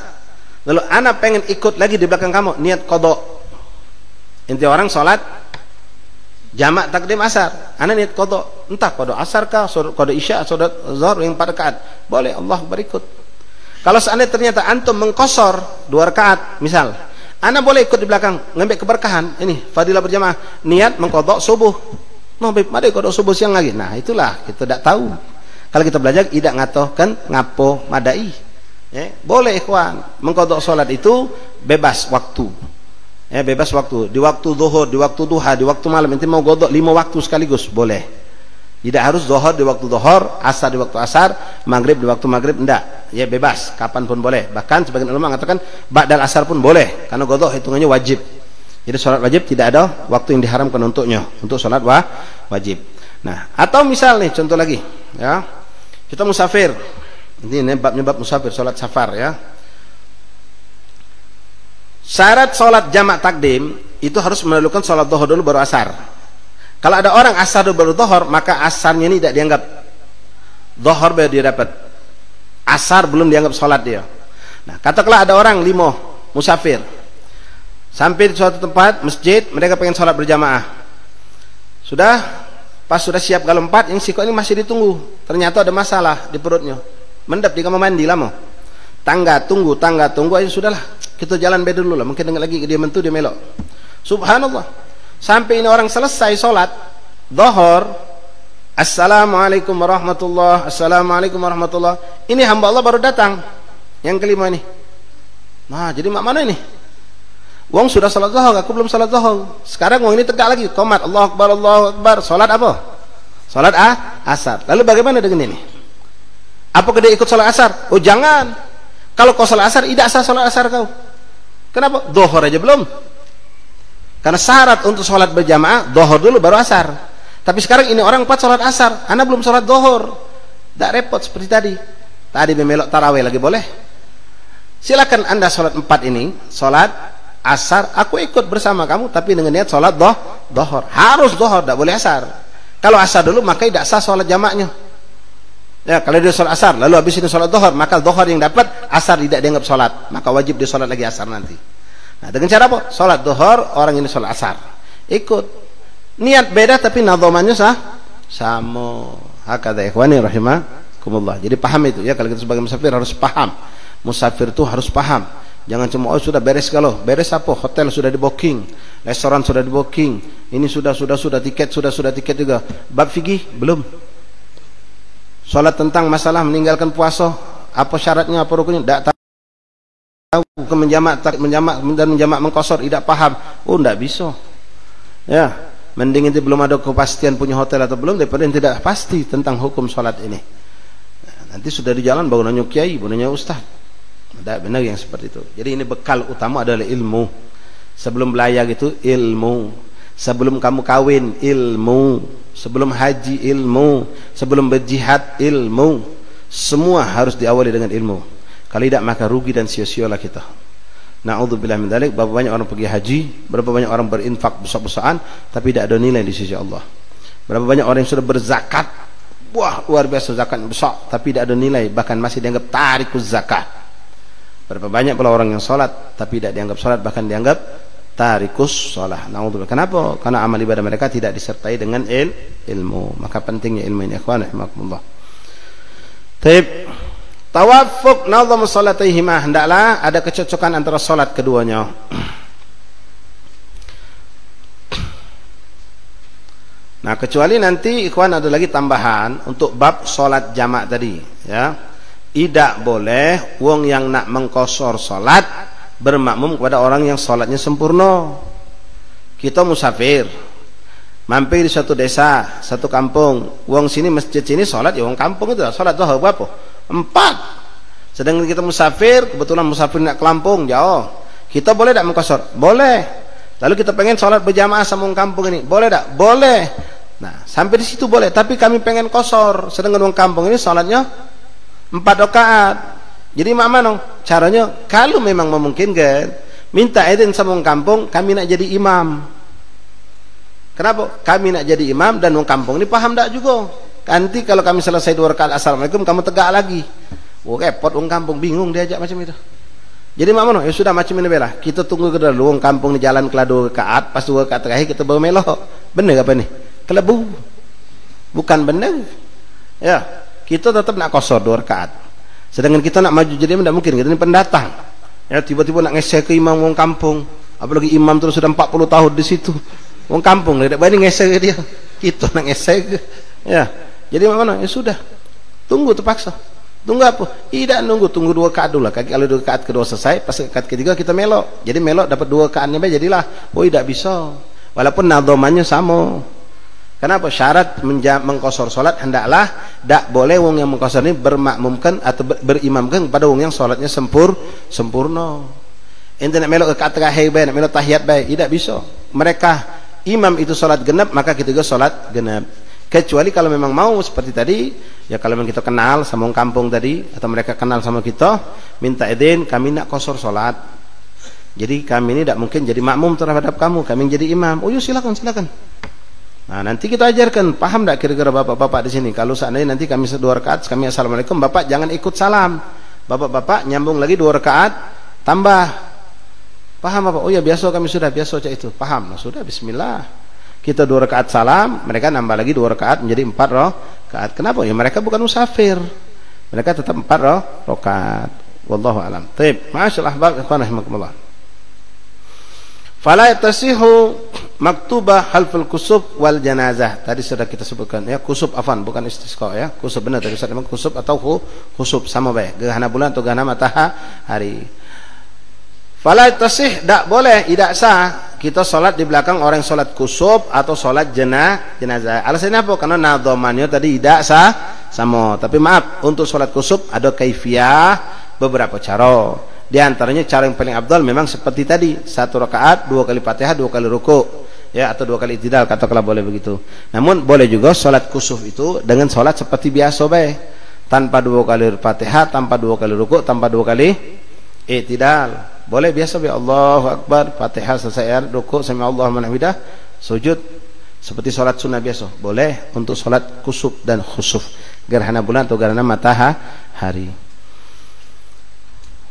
Lalu ana pengen ikut lagi di belakang kamu, niat qada. Ente orang salat jamak takdim asar, ana niat qada, entah qada asar kah, qada isya, qada zuhur yang 4 rakaat, boleh, Allah berikut. Kalau seandainya ternyata antum mengkosor 2 rakaat misal, ana boleh ikut di belakang ngambil keberkahan, ini fadilah berjamaah, niat mengqada subuh. Noh baik, mari qada subuh siang lagi. Nah, itulah kita tidak tahu. Kalau kita belajar tidak ngatohkan ngapo madai. Boleh ikhwan, mengqada salat itu bebas waktu. Bebas waktu, di waktu zuhur, di waktu duha, di waktu malam, ente mau godok 5 waktu sekaligus boleh. Tidak harus zuhur di waktu zuhur, asar di waktu asar, maghrib di waktu maghrib, enggak. Ya bebas, kapan pun boleh. Bahkan sebagian ulama mengatakan ba'dal asar pun boleh, karena godok hitungannya wajib. Jadi sholat wajib tidak ada waktu yang diharamkan untuknya, untuk sholat wajib. Nah, atau misal nih contoh lagi, ya kita musafir. Ini bab musafir, sholat safar ya. Syarat sholat jamak takdim itu harus mendahulukan sholat dhuhur dulu baru asar. Kalau ada orang asar dulu baru dhuhur, maka asarnya ini tidak dianggap, dhuhur baru dia dapat, asar belum dianggap sholat dia. Nah, katakanlah ada orang limo musafir sampai di suatu tempat masjid, mereka pengen sholat berjamaah. Pas sudah siap kalau 4, yang sikok ini masih ditunggu. Ternyata ada masalah di perutnya. Mendap di kamar mandi lama. Tangga tunggu, ayo sudahlah. Kita jalan beda dulu lah. Mungkin dengar lagi dia mentu, dia melok. Subhanallah. Sampai ini orang selesai sholat Dhuhr. Assalamualaikum warahmatullah. Assalamualaikum warahmatullah. Ini hamba Allah baru datang. Yang kelima ini. Nah, jadi mak mana ini? Wong sudah salat zuhur, aku belum salat zuhur. Sekarang wong ini tegak lagi, qomat, Allahu Akbar, Allahu Akbar. Salat apa? Salat asar. Lalu bagaimana dengan ini? Apakah dia ikut salat asar? Oh jangan. Kalau kau salat asar, tidak sah salat asar kau. Kenapa? Zuhur aja belum. Karena syarat untuk salat berjamaah, zuhur dulu baru asar. Tapi sekarang ini orang 4 salat asar, ana belum salat zuhur. Tak repot seperti tadi. Tadi memelok tarawih lagi boleh. Silakan Anda salat 4 ini, salat asar, aku ikut bersama kamu, tapi dengan niat sholat dhuhr. Harus dhuhr, tidak boleh asar. Kalau asar dulu, maka tidak sah sholat jamaknya. Ya, kalau dia sholat asar, lalu habis ini sholat dhuhr, maka dhuhr yang dapat, asar tidak dianggap sholat. Maka wajib dia sholat lagi asar nanti. Nah, dengan cara apa? Sholat dhuhr, orang ini sholat asar. Ikut. Niat beda, tapi nadhamannya sama. Hakadha ikhwani rahimakumullah. Jadi paham itu ya, kalau kita sebagai musafir harus paham. Musafir itu harus paham. Jangan cuma oh sudah beres kalau. Beres apa? Hotel sudah di booking, restoran sudah di booking, ini sudah tiket tiket juga. Bab fikih belum. Salat tentang masalah meninggalkan puasa, apa syaratnya, apa rukunnya, tidak tahu. Menjamak dan menjamak mengkosor tidak paham. Oh tidak bisa. Ya, mending itu belum ada kepastian punya hotel atau belum daripada yang tidak pasti tentang hukum salat ini. Nanti sudah di jalan baru nanya kiai, baru nanya ustaz. Tidak benar yang seperti itu. Jadi ini bekal utama adalah ilmu. Sebelum belayar itu ilmu. Sebelum kamu kawin ilmu. Sebelum haji ilmu. Sebelum berjihad ilmu. Semua harus diawali dengan ilmu. Kalau tidak maka rugi dan sia-sialah kita. Na'udzubillah min dzalik. Berapa banyak orang pergi haji, berapa banyak orang berinfak besar-besaran, tapi tidak ada nilai di sisi Allah. Berapa banyak orang yang sudah berzakat, wah luar biasa zakat besar, tapi tidak ada nilai, bahkan masih dianggap tarikus zakat. Berapa banyak pula orang yang sholat tapi tidak dianggap sholat, bahkan dianggap tarikus sholat. Na'udzubillah. Kenapa? Karena amal ibadah mereka tidak disertai dengan ilmu. Maka pentingnya ilmu ini, ikhwan rahimakumullah. Taib. Tawafuq nazam salataihima, hendaklah ada kecocokan antara sholat keduanya. Nah, kecuali nanti ikhwan ada lagi tambahan untuk bab sholat jamak tadi, ya. Tidak boleh wong yang nak mengkosor salat bermakmum kepada orang yang salatnya sempurna. Kita musafir, mampir di suatu desa, satu kampung. Wong sini masjid sini salat, ya wong kampung itu salat zuhur berapa? 4. Sedangkan kita musafir, kebetulan musafir nak ke Lampung jauh. Kita boleh tak mengkosor? Boleh. Lalu kita pengen salat berjamaah sama wong kampung ini, boleh tak? Boleh. Nah, sampai di situ boleh, tapi kami pengen kosor. Sedangkan wong kampung ini salatnya 4 rakaat. Jadi mana caranya? Kalau memang memungkinkan, minta izin sama orang kampung, kami nak jadi imam. Kenapa? Kami nak jadi imam dan orang kampung ini paham tak juga. Nanti kalau kami selesai 2 rakaat assalamualaikum, kamu tegak lagi. Oh repot orang kampung, bingung diajak macam itu. Jadi mana? Ya sudah macam ini belah. Kita tunggu ke dulu orang kampung di jalan kelar 2 rakaat, pas 2 rakaat terakhir kita baru melok. Benar apa nih? Kelebu. Bukan benar. Ya. Kita tetap nak kosor 2 rakaat. Sedangkan kita nak maju jadi tidak mungkin. Kita ini pendatang. Ya, tiba-tiba nak ngesek ke imam wong kampung. Apalagi imam terus sudah 40 tahun di situ. Wong kampung tidak berani ngesek ke dia. Kita nak ngesek. Ya. Jadi mana? Ya sudah. Tunggu terpaksa. Tunggu apa? Tidak nunggu, tunggu 2 rakaat dulu. Kalau 2 rakaat kedua selesai, pas rakaat ketiga kita melok. Jadi melok dapat 2 rakaatnya jadilah. Oh, tidak bisa. Walaupun nadhamannya sama. Kenapa? Syarat mengkosor solat hendaklah tak boleh wong yang mengkosor ini bermakmumkan atau berimamkan kepada wong yang solatnya sempurna. Ente nak melok rakaat terakhir baik, nak melok tahiyat baik, tidak bisa. Mereka imam itu solat genap, maka kita juga solat genap. Kecuali kalau memang mau seperti tadi, ya kalau memang kita kenal sama wong kampung tadi atau mereka kenal sama kita, minta izin kami nak kosor solat. Jadi kami ini tidak mungkin jadi makmum terhadap kamu, kami jadi imam. Oh, yuk silakan. Nah, nanti kita ajarkan, paham tak kira-kira bapak-bapak di sini? Kalau seandainya nanti kami 2 rakaat, kami assalamualaikum, bapak jangan ikut salam. bapak-bapak nyambung lagi 2 rakaat tambah. Paham apa? Oh ya biasa kami sudah biasa cak itu. Paham? Nah, sudah bismillah. Kita 2 rakaat salam, mereka nambah lagi 2 rakaat menjadi 4 rakaat. Kenapa? Ya mereka bukan musafir. Mereka tetap 4 rakaat. Wallahu a'lam. Baik, masyaallah ahbab ikhwan rahimakumullah. Fala yatasihu maktubah halful kusuf wal janazah. Tadi sudah kita sebutkan ya, kusuf afan bukan istisqa ya. Kusuf benar tadi Ustaz, memang kusuf atau khusuf sama baik. Gerhana bulan atau gerhana matahari. Fala yatasih, tak boleh, tidak sah kita salat di belakang orang salat kusuf atau salat jenazah. Alasannya apa? Karena nadhamannya tadi tidak sah sama. Tapi maaf, untuk salat kusuf ada kaifiyah beberapa cara. Di antaranya cara yang paling afdal memang seperti tadi, 1 rakaat 2 kali Fatihah 2 kali ruku ya, atau 2 kali i'tidal katakanlah, boleh begitu. Namun boleh juga salat kusuf itu dengan salat seperti biasa baik, tanpa 2 kali Fatihah, tanpa 2 kali ruku, tanpa 2 kali i'tidal. Boleh biasa baik, Allahu akbar, Fatihah selesai, ruku sami Allahu liman hamidah, sujud seperti salat sunnah biasa. Boleh untuk salat kusuf dan khusuf, gerhana bulan atau gerhana matahari.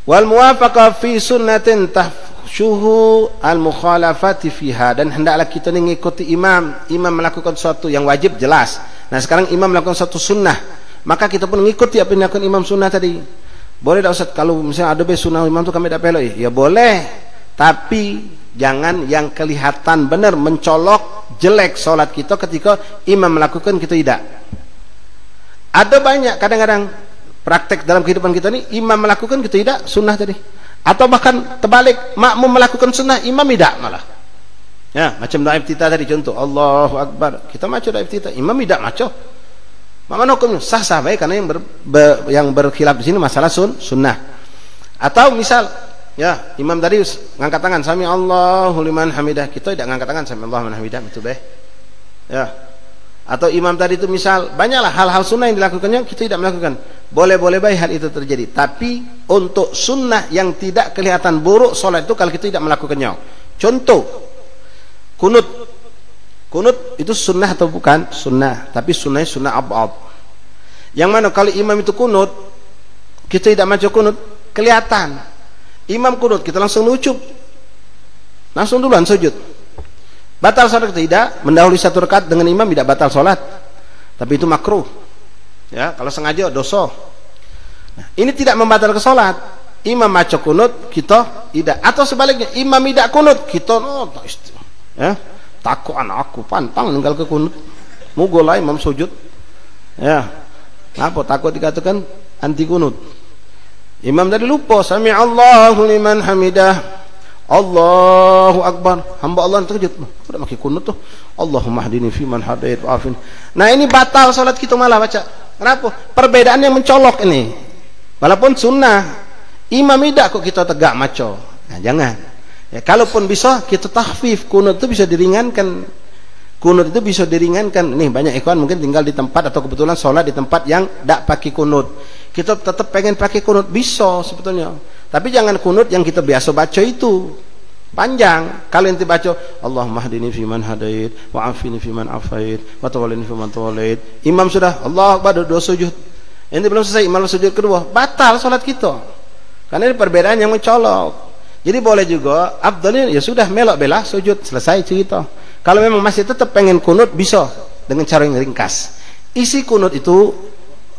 Wal muwafaqah fi sunnatin tahshuhu al mukhalafati fiha, dan hendaklah kita mengikuti imam melakukan sesuatu yang wajib jelas. Nah sekarang imam melakukan suatu sunnah, maka kita pun mengikuti apa yang dilakukan imam sunnah tadi. Boleh tak Ustaz kalau misalnya ada sunnah imam tu kami tak pelok? Ya boleh, tapi jangan yang kelihatan benar mencolok jelek solat kita ketika imam melakukan kita tidak. Ada banyak kadang-kadang praktek dalam kehidupan kita ini, imam melakukan kita tidak sunnah tadi, atau bahkan terbalik, makmum melakukan sunnah, imam tidak malah ya, macam doa iftitah tadi contoh, Allahu akbar, kita maca doa iftitah, imam tidak maca, mana hukumnya? Sah-sah baik, karena yang berkhilaf di sini masalah sunnah. Atau misal ya, imam tadi ngangkat tangan sami Allahu liman hamidah, kita tidak ngangkat tangan sami Allahu liman hamidah, itu baik ya. Atau imam tadi itu misal banyaklah hal-hal sunnah yang dilakukannya, kita tidak melakukan, boleh-boleh baik hal itu terjadi. Tapi untuk sunnah yang tidak kelihatan buruk solat itu kalau kita tidak melakukannya, contoh kunut itu sunnah atau bukan? Sunnah, tapi sunnahnya sunnah abad, yang mana kalau imam itu kunut kita tidak maca kunut, kelihatan imam kunut kita langsung ucup, langsung duluan sujud. Batal salat tidak? Mendahului 1 rakaat dengan imam tidak batal salat, tapi itu makruh ya, kalau sengaja dosa. Nah, ini tidak membatalkan salat. Imam maca kunut kita tidak, atau sebaliknya imam tidak kunut kita ya, takut anakku pantang ninggal ke kunut, mugolai imam sujud ya, apa takut dikatakan anti kunut. Imam tadi lupa sami Allahu liman hamidah, Allahu akbar, hamba Allah terkejut, udah pakai kunut tuh, Allahumma hdini fi man hadait wa'afin. Nah ini batal salat kita malah baca. Kenapa? Perbedaan yang mencolok ini. Walaupun sunnah, imam tidak kok kita tegak maco. Nah jangan ya, kalaupun bisa kita tahfif, kunut itu bisa diringankan. Kunut itu bisa diringankan. Nih banyak ikhwan mungkin tinggal di tempat atau kebetulan sholat di tempat yang tidak pakai kunut, kita tetap pengen pakai kunut, bisa sebetulnya. Tapi jangan kunut yang kita biasa baca itu panjang. Kalau ente baca Allahumma hdini fi man hadait wa afini fi man afait wa tawallini fi man tawallait, imam sudah Allah akbar 2 sujud, ente belum selesai, imam sujud kedua, batal salat kita. Karena ini perbedaan yang mencolok. Jadi boleh juga afdalnya ya sudah melok belah sujud, selesai cerita. Kalau memang masih tetap pengen kunut, bisa dengan cara yang ringkas. Isi kunut itu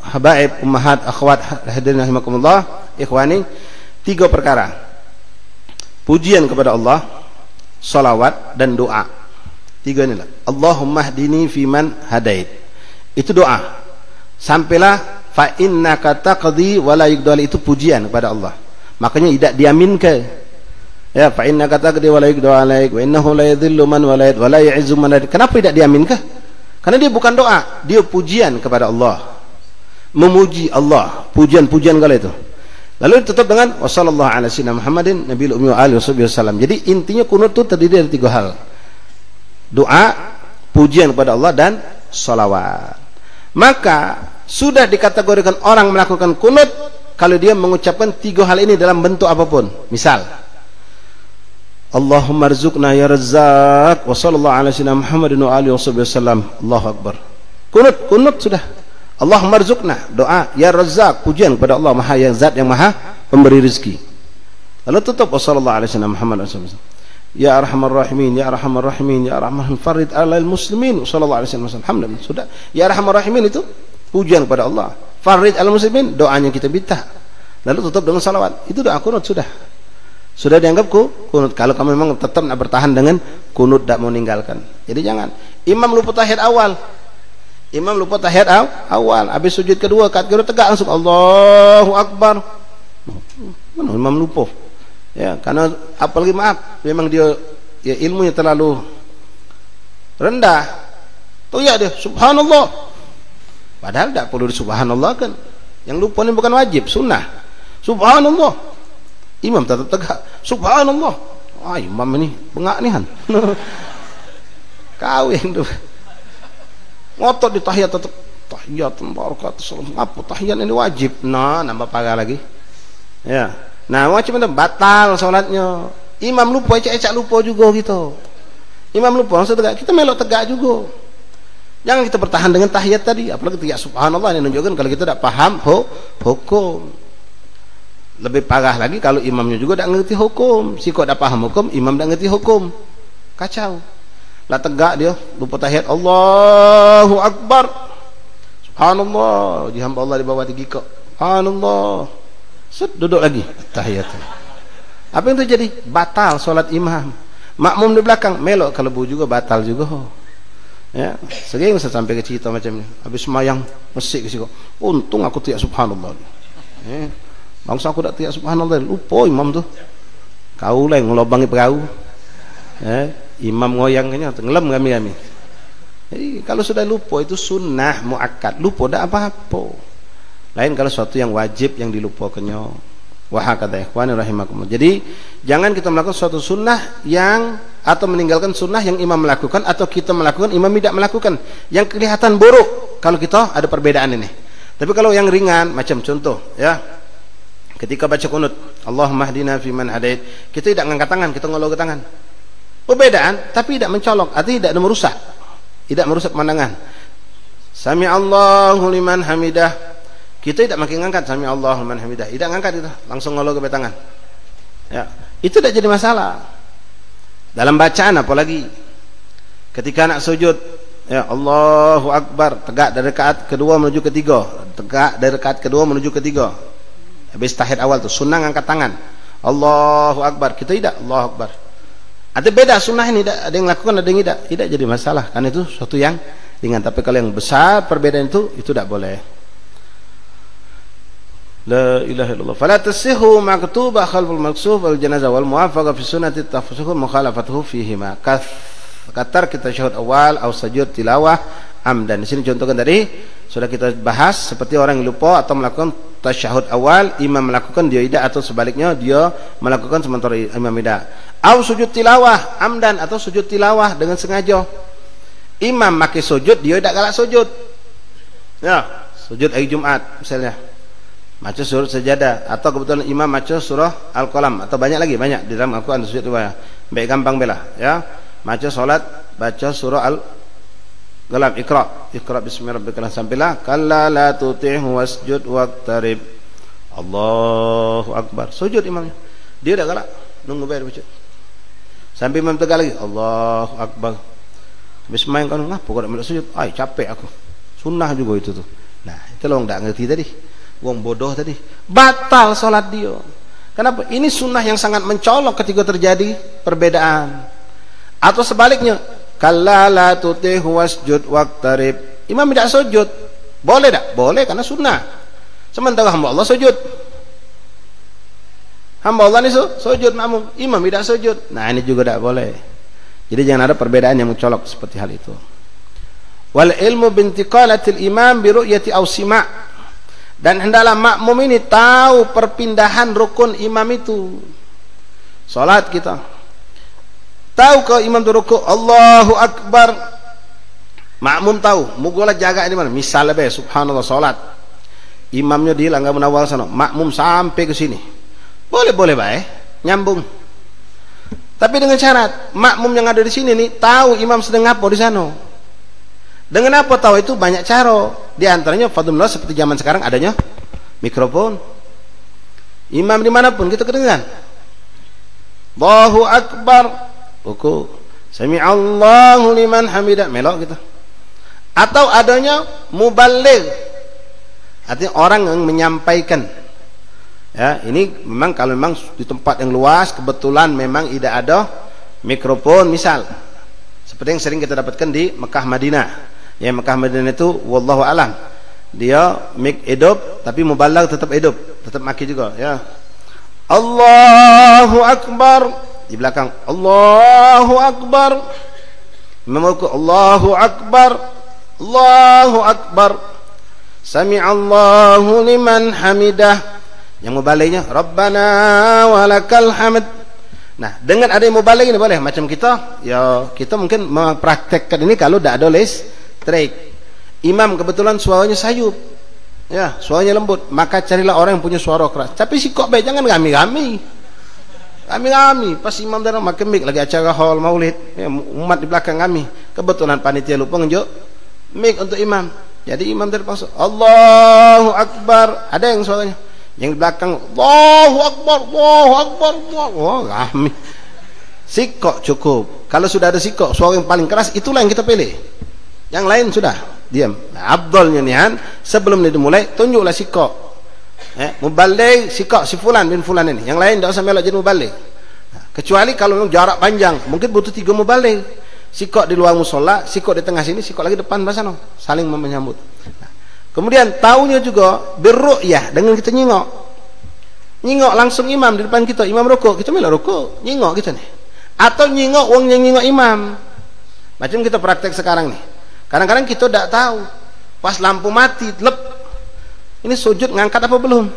habaib ummahat akhwat hadirin rahimakumullah ikhwani, 3 perkara: pujian kepada Allah, salawat, dan doa. 3 inilah. Allahumma hdini fiman hadait, itu doa. Sampailah fa innaka taqdi wa la yuqda, itu pujian kepada Allah, makanya tidak diaminkan ya, fa innaka taqdi wa la yuqda alaik wa innahu la yadhillu man walait wa la yu'izzu man adait. Kenapa tidak diaminkan? Karena dia bukan doa, dia pujian kepada Allah, memuji Allah, pujian-pujian kala itu. Lalu tutup dengan wassallallahu ala sayyidina Muhammadin nabiyil ummi wa alihi wasallam. Jadi intinya kunut itu terdiri dari 3 hal: doa, pujian kepada Allah, dan salawat. Maka sudah dikategorikan orang melakukan kunut kalau dia mengucapkan 3 hal ini dalam bentuk apapun. Misal Allahumma rzuqna ya razzaq wa sallallahu ala sayyidina Muhammadin wa alihi wasallam, Allahu akbar. Kunut sudah Allahumma rzuqna, doa. Ya Razzaq, pujian kepada Allah Maha yang Zat yang Maha pemberi rezeki. Lalu tutup sallallahu alaihi wasallam Muhammad sallallahu. Ya Arhamar Rahimin, Ya Arhamar Rahimin, Ya Arhamar Farid alal muslimin sallallahu alaihi wasallam. Alhamdulillah. Sudah. Ya Arhamar Rahimin itu pujian kepada Allah. Farid alal muslimin, doanya kita minta. Lalu tutup dengan salawat. Itu doa kunut sudah. Sudah dianggap kunut. Kalau kamu memang tetap nak bertahan dengan kunut, tak mau meninggalkan. Jadi jangan. Imam lupa tahiyat awal. Awal. Habis sujud kedua, kat kedua tegak langsung Allahu Akbar. Mana imam lupa? Ya, karena apalagi maaf, memang dia ya ilmunya terlalu rendah. Tuh ya dia subhanallah. Padahal tak perlu subhanallah kan. Yang lupa ni bukan wajib, sunnah. Subhanallah. Imam tetap tegak. Subhanallah. Ah, imam ini bengak ni kan. Kau yang tu. Ngotot di tahiyat tetap tahiyat barakat salam. Apa tahiyat ini wajib? Nah, nambah pagar lagi. Ya. Nah, macam mana batal solatnya. Imam lupa, ecak-ecak lupa juga gitu. Imam lupa, langsung tegak. Kita melok tegak juga. Jangan kita bertahan dengan tahiyat tadi. Apalagi ya subhanallah, ini menunjukkan kalau kita tak paham hukum. Lebih parah lagi kalau imamnya juga tak ngerti hukum. Si kok tak paham hukum, imam tak ngerti hukum. Kacau. Lah tegak dia, lupa tahiyat Allahu Akbar. Subhanallah, di hamba Allah di bawah tinggi kok. Subhanallah. Set duduk lagi tahiyat. Apa yang terjadi? Batal solat imam. Makmum di belakang melok kelebu juga batal juga. Ya, sering saya sampai ke cerita macam ni. Habis semayang mesik ke situ. Untung aku tiap subhanallah. Bangsa aku tak tiap subhanallah. Lupa imam tu. Kau lah yang ngelobangi perahu. Imam ngoyangnya tenggelam kami. Jadi kalau sudah lupa itu sunnah muakkad. Lupa tak apa-apa. Lain kalau sesuatu yang wajib yang dilupakannya. Wah kata ikhwan rahimakumullah. Jadi jangan kita melakukan suatu sunnah yang atau meninggalkan sunnah yang imam melakukan atau kita melakukan imam tidak melakukan. Yang kelihatan buruk kalau kita ada perbedaan ini. Tapi kalau yang ringan macam contoh ya. Ketika baca kunut, Allahumma hdina fi man hadait, kita tidak ngangkat tangan, kita ngolok ke tangan. Perbedaan tapi tidak mencolok, artinya tidak merusak. Tidak merusak pandangan. Sami Allahu liman hamidah. Kita tidak makin ngangkat sami Allahu liman hamidah. Tidak ngangkat itu, langsung ngolok ke tangan. Ya, itu tidak jadi masalah. Dalam bacaan apalagi ketika nak sujud, ya Allahu Akbar, tegak dari rakaat kedua menuju ketiga, tegak dari rakaat kedua menuju ketiga. Habis tahiyat awal tu sunnah ngangkat tangan. Allahu Akbar. Kita tidak Allahu Akbar. Ada beda sunnah ini, ada yang lakukan, ada yang tidak jadi masalah. Karena itu suatu yang ringan. Tapi kalau yang besar perbedaan itu tidak boleh. La ilaha illallah. Fala tasihhu maktubah khalful maksuf wal janazah wal muwafaqah fi sunnati tafsuhu mukhalafatuhu fihima. Katar kita syahud awal atau sujud tilawah amdan. Di sini contohkan tadi sudah kita bahas seperti orang yang lupa atau melakukan tasyahud awal, imam melakukan dia tidak, atau sebaliknya dia melakukan sementara imam tidak. Au sujud tilawah amdan, atau sujud tilawah dengan sengaja. Imam pakai sujud, dia tidak galak sujud. Ya, sujud hari Jumat misalnya. Baca surah sajadah, atau kebetulan imam baca surah Al-Qalam, atau banyak lagi, di dalam Al-Qur'an sujud itu banyak. Baik gampang bela, ya. Baca salat, baca surah Al-Qalam, Iqra bismi rabbikal sampailah kalla la tuti'hu wasjud waqtarib. Allahu Akbar. Sujud imamnya. Dia dah galak, nunggu bayar baca. Sampai imam tegak lagi, Allahu Akbar. Habis main kan, ngapa kau nak sujud? Ai, capek aku. Sunnah juga itu tuh. Nah, itu lo enggak ngerti tadi. Wong bodoh tadi. Batal salat dia. Kenapa? Ini sunnah yang sangat mencolok ketika terjadi perbedaan. Atau sebaliknya, kalla la tuti'hu wasjud waqtarib. Imam tidak sujud. Boleh tak? Boleh karena sunnah. Sementara hamba Allah sujud. Hamba Allah ni sujud makmum. Imam tidak sujud. Nah, ini juga tak boleh. Jadi jangan ada perbedaan yang mencolok seperti hal itu. Wal ilmu bintiqalatil imam bi ru'yati aw sima'. Dan hendaklah makmum ini tahu perpindahan rukun imam itu. Salat kita tahu ke imam tu rukuk Allahu Akbar, makmum tahu mugolah jaga di mana. Misalnya subhanallah salat imamnya di Langga Munawwal sana, makmum sampai ke sini, boleh baik nyambung, tapi dengan syarat makmum yang ada di sini nih tahu imam sedang apa di sana. Dengan apa tahu itu? Banyak cara. Di antaranya fadlullah seperti zaman sekarang adanya mikrofon. Imam dimanapun kita kedengaran. Allahu Akbar. Ruku. Sami'allahu liman hamidah. Melok kita. Atau adanya muballigh. Artinya orang yang menyampaikan. Ya, ini memang kalau memang di tempat yang luas kebetulan memang tidak ada mikrofon misal. Seperti yang sering kita dapatkan di Mekah Madinah. Ya, Mekah Madinah itu wallahu alam. Dia mik hidup tapi muballigh tetap hidup, tetap maki juga, ya. Allahu Akbar. Di belakang Allahu Akbar. Memang Allahu Akbar. Allahu Akbar. Sami'allahu liman hamidah. Yang mubalighnya Rabbana walakal hamd. Nah, dengan ada yang mubaligh ini boleh. Macam kita, ya kita mungkin mempraktekkan ini kalau tidak ada listrik. Imam kebetulan suaranya sayup, ya suaranya lembut, maka carilah orang yang punya suara keras. Tapi si kok baik, jangan kami. Pas imam datang makan mic lagi acara hall maulid, ya, umat di belakang kami. Kebetulan panitia lupa nunjuk mic untuk imam. Jadi imam terpaksa Allahu Akbar. Ada yang suaranya. Yang di belakang Allahu Akbar, Allahu Akbar, oh kami sikok cukup. Kalau sudah ada sikok, suara yang paling keras itulah yang kita pilih. Yang lain sudah diam. Nah, abdolnya nihan sebelum dimulai tunjuklah sikok. Muballigh sikok si fulan bin fulan ini. Yang lain tidak usah melok jadi muballigh. Nah, kecuali kalau jarak panjang, mungkin butuh 3 muballigh. Sikok di luar musola, sikok di tengah sini, sikok lagi depan bahasa saling menyambut. Nah, kemudian tahunya juga berru'yah dengan kita nyingok langsung imam di depan kita, imam rukuk, kita melok rukuk, nyingok kita nih. Atau nyingok wong yang nyingok imam. Macam kita praktek sekarang nih. Kadang-kadang kita tidak tahu. Pas lampu mati, lep. Ini sujud ngangkat apa belum?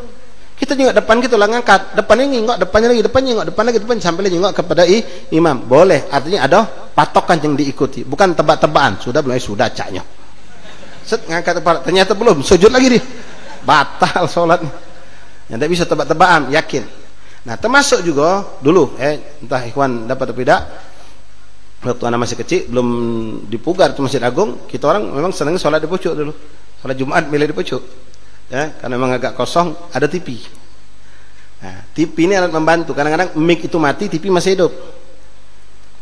Kita nyingok depan kita lah ngangkat. Depannya nyingok, depannya lagi, depan nyingok, depan lagi, depan sampai nyingok kepada imam. Boleh. Artinya ada patokan yang diikuti, bukan tebak-tebakan. Sudah belum? Sudah caknya. Set ngangkat ternyata belum, sujud lagi dia. Batal sholatnya. Yang tidak bisa tebak-tebakan, yakin. Nah, termasuk juga dulu, entah ikhwan dapat atau tidak, waktu anak masih kecil, belum dipugar itu Masjid Agung, kita orang memang senang sholat di pucuk dulu. Sholat Jumat milih di pucuk. Ya, karena memang agak kosong, ada TV. Nah, TV ini alat membantu. Kadang-kadang mic itu mati, TV masih hidup.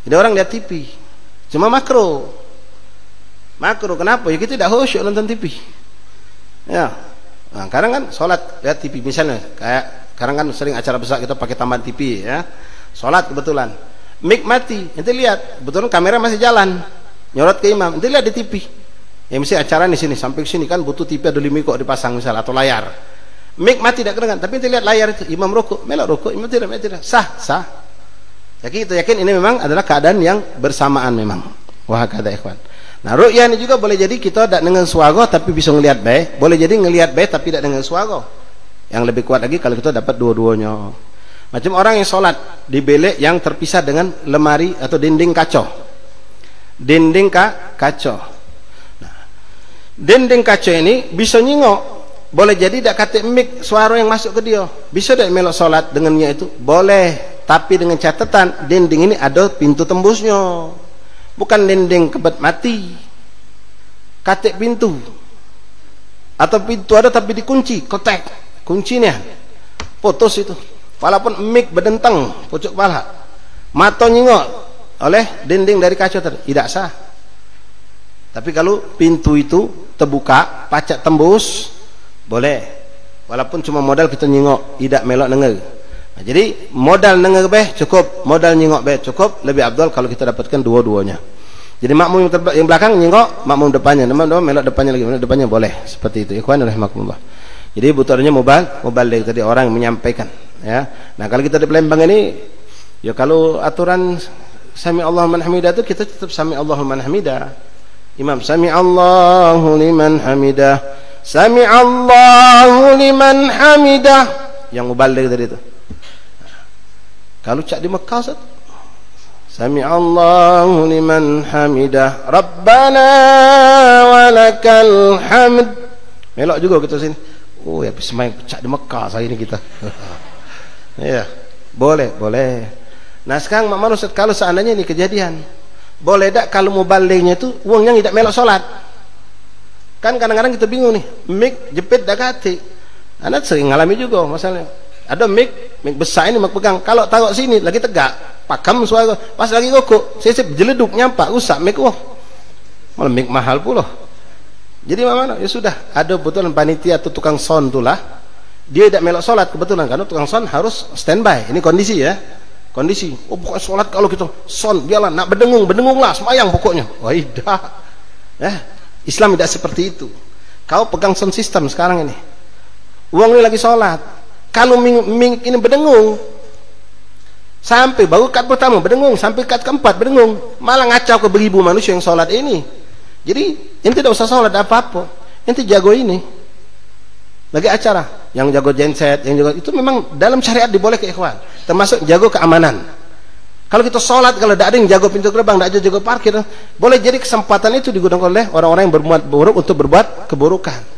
Jadi orang lihat TV. Cuma makro, kenapa? Ya kita tidak khusyuk nonton TV. Ya, nah, kadang kan sholat lihat TV misalnya, kayak sekarang kan sering acara besar kita pakai tambahan TV, ya. Sholat kebetulan, mic mati, nanti lihat, kebetulan kamera masih jalan, nyorot ke imam, nanti lihat di TV. Ya mesti acara di sini, sampai sini kan butuh TV ada 5 kok dipasang misal atau layar. Mic mati tidak kedengaran, tapi nanti lihat layar itu, imam rukuk, melok rukuk, imam tidak, sah. Jadi kita yakin ini memang adalah keadaan yang bersamaan memang. Wah kata ikhwan. Nah, ru'yah ini juga boleh jadi kita tidak dengan suara tapi bisa ngelihat baik, boleh jadi ngelihat baik tapi tidak dengan suara. Yang lebih kuat lagi kalau kita dapat dua-duanya. Macam orang yang sholat di bilik yang terpisah dengan lemari atau dinding kaca. Dinding kaca. Nah, dinding kaca ini bisa nyingok. Boleh jadi tidak katik mic suara yang masuk ke dia. Bisa tidak melok sholat dengannya itu? Boleh. Tapi dengan catatan dinding ini ada pintu tembusnya. Bukan dinding kebet mati. Katik pintu. Atau pintu ada tapi dikunci, kotek. Kuncinya putus itu. Walaupun mic berdentang pucuk kepala. Mata nyingok oleh dinding dari kaca tadi, tidak sah. Tapi kalau pintu itu terbuka, pacak tembus, boleh. Walaupun cuma modal kita nyingok, tidak melok denger. Nah, jadi modal denger beh cukup, modal nyingok beh cukup, lebih abdul kalau kita dapatkan dua-duanya. Jadi makmum yang belakang nyingok, makmum depannya, makmum melok depannya lagi, depannya boleh. Seperti itu. Ikhwan rahimakumullah. Jadi butuhnya muballigh tadi orang yang menyampaikan, ya. Nah, kalau kita di Palembang ini, ya kalau aturan sami Allahu liman hamidah itu kita tetap sami Allahu liman hamidah. Imam sami Allahu liman hamidah. Sami Allahu liman hamidah. Yang muballigh tadi itu. Kalau cak di Mekah Ustaz, sami Allahu liman hamidah. Rabbana walakal hamd. Melok juga kita sini. Oh ya, semain pecah di Mekah saya ini kita. Ya, boleh. Nah sekarang Ustaz, kalau seandainya ini kejadian, boleh tak kalau mubalighnya itu uangnya tidak melok sholat, Kan kadang-kadang kita bingung nih, mic jepit dah kati. Anak sering ngalami juga masalahnya. Ada mic besar ini mak pegang. Kalau taruh sini lagi tegak, pakam suara. Pas lagi kokok, saya jeleduk nyampak rusak mic. Wah, malah mic mahal pula. Jadi mana? Ya sudah, ada betulan panitia atau tukang sound itulah. Dia tidak melok solat kebetulan karena tukang sound harus standby. Ini kondisi ya. Kondisi. Oh, bukan solat kalau kita sound biarlah nak berdengunglah semayang pokoknya. Wah, tidak. Islam tidak seperti itu. Kau pegang sound system sekarang ini. Uang ini lagi sholat. Kalau ming ini berdengung, sampai baru kat pertama berdengung, sampai kat keempat berdengung, malah ngacau ke beribu manusia yang sholat ini. Jadi ente tidak usah sholat apa-apa, ente jago ini. Lagi acara, yang jago genset, yang jago itu memang dalam syariat diboleh ke ikhwan, termasuk jago keamanan. Kalau kita sholat, kalau tidak ada yang jago pintu gerbang, tidak ada jago parkir, boleh jadi kesempatan itu digunakan oleh orang-orang yang berbuat buruk untuk berbuat keburukan.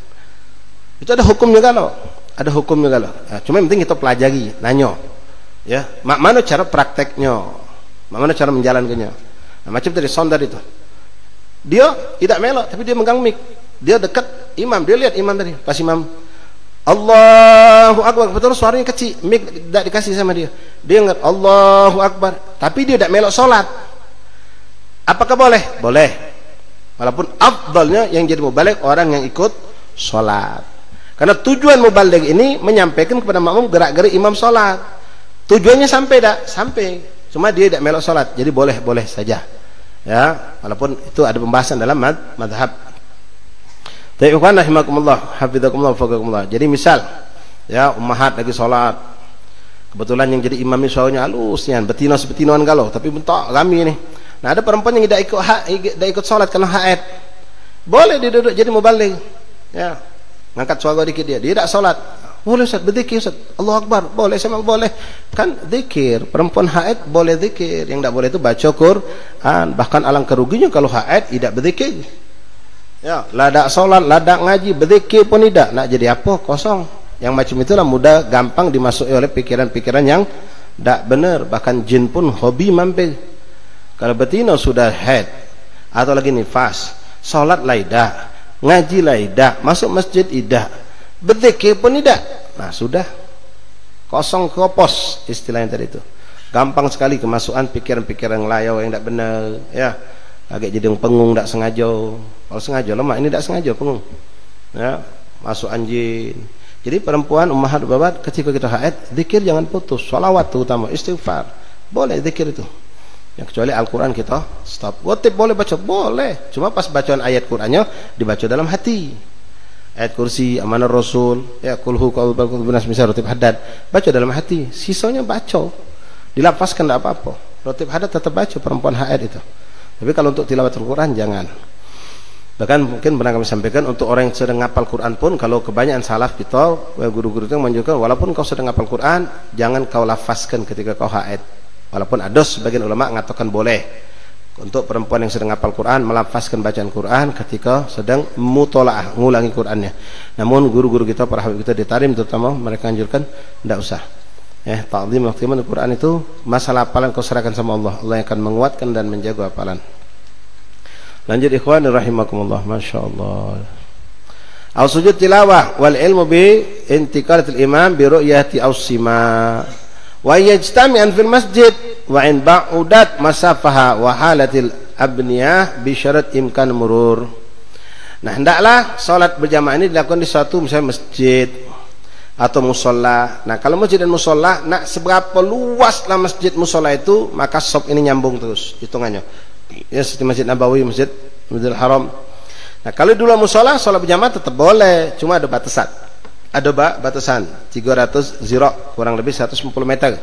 Itu ada hukumnya kalau, cuma yang penting kita pelajari, nanyo, ya, mana cara prakteknya, mana cara menjalankannya. Nah, macam tadi sound tadi itu, dia tidak melok, tapi dia megang mic, dia dekat imam, dia lihat imam tadi, pas imam Allahu Akbar, betul suaranya kecil, mic tidak dikasih sama dia, dia ingat Allahu Akbar, tapi dia tidak melok solat. Apakah boleh? Boleh, walaupun afdalnya yang jadi mubalik orang yang ikut solat. Karena tujuan mubalik ini menyampaikan kepada makmum gerak-gerik imam sholat. Tujuannya sampai tak? Sampai. Cuma dia tidak melok sholat. Jadi boleh saja. Ya, walaupun itu ada pembahasan dalam madhab. Ta'ibukan rahimakumullah, hafidhakumullah, faqakumullah. Jadi misal, ya, ummahat lagi sholat. Kebetulan yang jadi imam ini suaranya halus, betino-betinoan galau. Tapi bentuk kami ini. Nah, ada perempuan yang tidak ikut sholat karena haid. Boleh dia duduk jadi mubalik. Ya. Ngangkat suara dikit dia tidak sholat. Boleh Ustaz, berzikir Ustaz, Allahu Akbar, boleh, saya boleh. Kan zikir, perempuan haid boleh zikir, yang tidak boleh itu baca Quran. Bahkan alangkah ruginya kalau haid tidak berzikir. Ya, ladak sholat, ladak ngaji, berzikir pun tidak. Nak jadi apa? Kosong. Yang macam itulah mudah gampang dimasuki oleh pikiran-pikiran yang tidak benar. Bahkan jin pun hobi mampir. Kalau betina sudah haid atau lagi nifas, sholat tidak, ngaji lah tidak, masuk masjid tidak, berzikir pun tidak. Nah sudah kosong kopos istilahnya tadi itu. Gampang sekali kemasukan pikiran-pikiran layau yang tidak benar, ya. Agak jadi pengung tidak sengaja. Kalau sengaja lemah, ini tidak sengaja pengung. Ya, masuk anjing. Jadi perempuan ummahat babat ketika kita haid, zikir jangan putus, sholawat terutama, istighfar. Boleh zikir itu. Ya, kecuali Al-Quran kita stop. Gotip boleh baca, boleh. Cuma pas bacaan ayat Qurannya dibaca dalam hati. Ayat kursi, amanah Rasul, ya kulhu qaul balqul binas misal rotib haddad, baca dalam hati. Sisanya baca, dilafazkan tidak apa-apa. Rotib haddad tetap baca perempuan haid itu. Tapi kalau untuk tilawat Al-Quran jangan. Bahkan mungkin pernah kami sampaikan untuk orang yang sedang ngapal Quran pun, kalau kebanyakan salaf kita, guru-guru itu menunjukkan walaupun kau sedang ngapal Quran, jangan kau lafazkan ketika kau haid. Walaupun ada sebagian ulama mengatakan boleh untuk perempuan yang sedang hafal Quran melafazkan bacaan Quran ketika sedang mutolaah, ngulangi Qurannya. Namun guru-guru kita, para habib kita di Tarim terutama, mereka anjurkan tidak usah. Ta'zim waktiman Quran itu masalah hafalan kau serahkan sama Allah. Allah yang akan menguatkan dan menjaga hafalan. Lanjut ikhwan rahimakumullah, masyaallah. Au sujud tilawah wal ilmu bi intiqalatil imam bi ru'yati aus-sima. Wa yajtami'an fil masjid wa in ba'udat masafaha wa halatil abniyah bi syarat imkan murur. Nah, hendaklah salat berjamaah ini dilakukan di suatu misalnya masjid atau musola. Nah, kalau masjid dan musola, nak seberapa luaslah masjid musola itu, maka sop ini nyambung terus hitungannya. Ya, seperti Masjid Nabawi, Masjidil Haram. Nah, kalau dulu musola, salat berjamaah tetap boleh, cuma ada batasan. Ada batasan 300 zirah, kurang lebih 150 meter.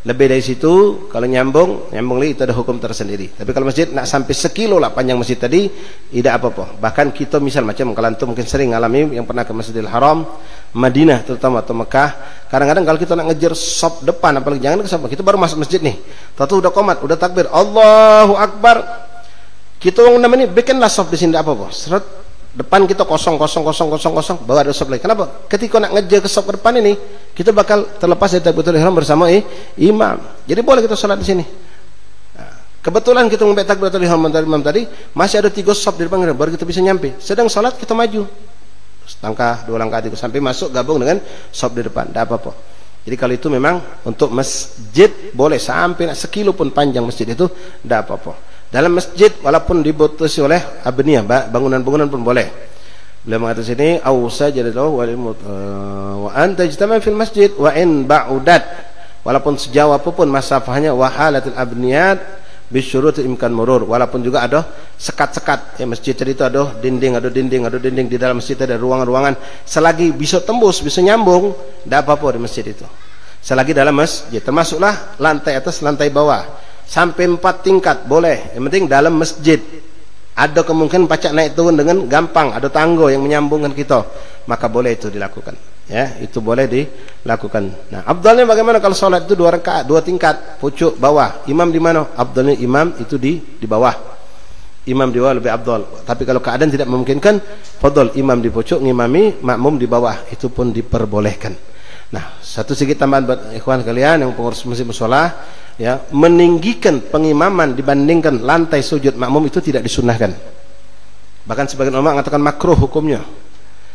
Lebih dari situ kalau nyambung lagi itu ada hukum tersendiri. Tapi kalau masjid nak sampai sekilo lah panjang masjid tadi, tidak apa-apa. Bahkan kita misal macam kalau antum mungkin sering ngalami yang pernah ke Masjidil Haram, Madinah terutama atau Mekah, kadang-kadang kalau kita nak ngejar sop depan, apalagi jangan ke sop, kita baru masuk masjid nih, tahu udah qomat, udah takbir, Allahu Akbar, kita orang namanya bikinlah sop di sini, tidak apa-apa. Seret depan kita kosong, baru ada sop lagi. Kenapa? Ketika nak ngejar ke sop ke depan ini, kita bakal terlepas dari takbiratul ihram bersama imam. Jadi boleh kita sholat di sini. Nah, Kebetulan kita ngombe takbiratul ihram tadi, masih ada 3 shop di depan baru kita bisa nyampe. Sedang salat kita maju. Langkah, 2 langkah sampai masuk gabung dengan shop di depan. Tidak apa-apa. Jadi kalau itu memang untuk masjid boleh sampai sekilo pun panjang masjid itu tidak apa-apa. Dalam masjid walaupun dibatasi oleh abniyah, bangunan-bangunan pun boleh. Beliau mengatakan sini awsajadahu wa anta ijtama fil masjid wa in ba'udat, walaupun sejauh apapun masafahnya, wa halatul abniyat bisyurut imkan murur, walaupun juga ada sekat-sekat ya, masjid tadi itu ada dinding di dalam masjid, ada ruangan-ruangan, selagi bisa tembus, bisa nyambung, tidak apa-apa di masjid itu, selagi dalam masjid. Termasuklah lantai atas, lantai bawah, sampai 4 tingkat boleh, yang penting dalam masjid. Ada kemungkinan pacak naik turun dengan gampang, ada tangga yang menyambungkan kita, maka boleh itu dilakukan ya, itu boleh dilakukan. Nah, abdalnya bagaimana kalau sholat itu 2 rakaat, 2 tingkat, pucuk bawah, imam di mana? Abdalnya imam itu di bawah, imam di bawah lebih abdal. Tapi kalau keadaan tidak memungkinkan, fadhol imam di pucuk, ngimami makmum di bawah, itu pun diperbolehkan. Nah, satu sedikit tambahan buat ikhwan kalian yang pengurus masjid mushola ya, meninggikan pengimaman dibandingkan lantai sujud makmum itu tidak disunnahkan. Bahkan sebagian ulama mengatakan makruh hukumnya.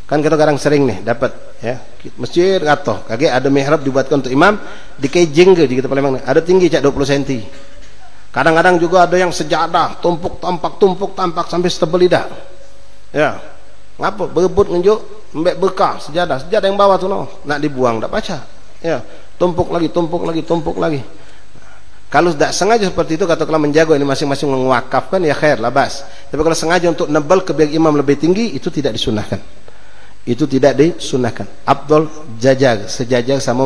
Kan kita kadang sering nih dapat ya, masjid atau kage ada mihrab dibuatkan untuk imam, dikejing ke di kita Palembang ada tinggi cak 20 cm. Kadang-kadang juga ada yang sejadah tumpuk tampak sampai setebal lidah. Ya. Ngapa berebut nunjuk mbek bekah sejadah yang bawah tu no, nak dibuang tak baca. Ya, tumpuk lagi. Kalau tidak sengaja seperti itu, katakanlah menjaga ini masing-masing mewakafkan, ya khair, labas. Tapi kalau sengaja untuk nebal ke biar imam lebih tinggi, itu tidak disunahkan. Itu tidak disunahkan. Abdul sejajar sama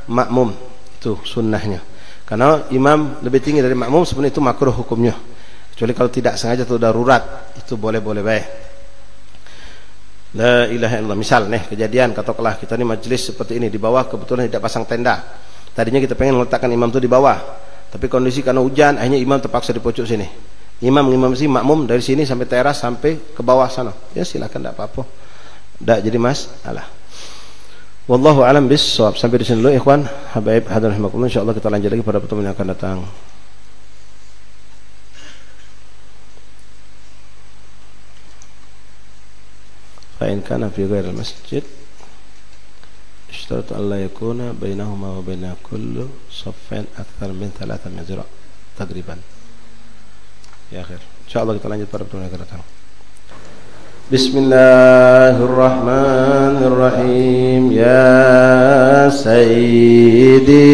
makmum, itu sunnahnya. Karena imam lebih tinggi dari makmum sebenarnya itu makruh hukumnya. Kecuali kalau tidak sengaja atau darurat, itu boleh-boleh baik. La ilaha illallah. Misal nih kejadian, katakanlah kita ini majelis seperti ini, di bawah kebetulan tidak pasang tenda. Tadinya kita pengen meletakkan imam itu di bawah, tapi kondisi karena hujan, akhirnya imam terpaksa di pojok sini. Imam sih makmum dari sini sampai teras sampai ke bawah sana. Ya silakan, tidak apa-apa. Tidak jadi masalah. Wallahu a'lam bissawab. Sampai di sini dulu ikhwan, habaib hadirin rahimakumullah. Insyaallah kita lanjut lagi pada pertemuan yang akan datang. Fa in kana fi ghairil masjid اشترط ألا يكون بينهما وبين كل صف أكثر من 3 ذراع تقريبا. Ya akhir. Insyaallah kita lanjut pada pertemuan yang akan datang. Bismillahirrahmanirrahim. Ya Sayyidi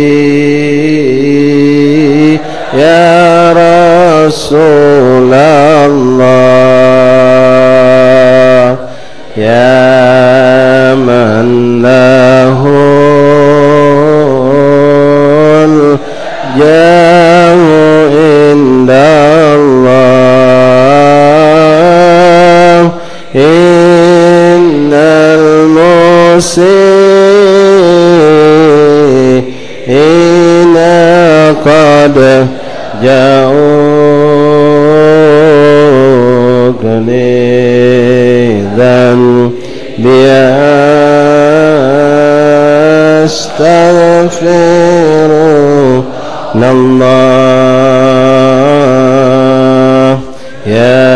ya Rasulullah ya man lahul jahu indallah innal musina qad ja'u ganidan astaghfirullah ya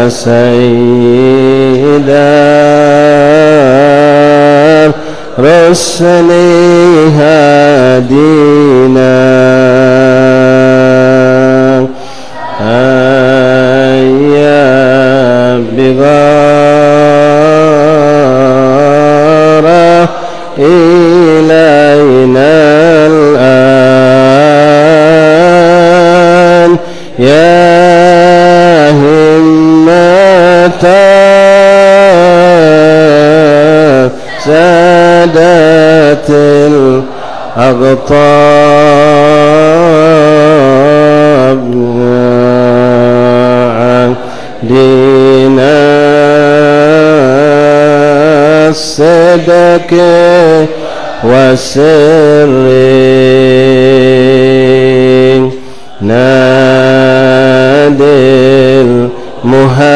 sayyidah rusli hadina ayya bighara ilayna al-an ya himmata sadatil aghtab dina sadaka wasirri nadil muhajir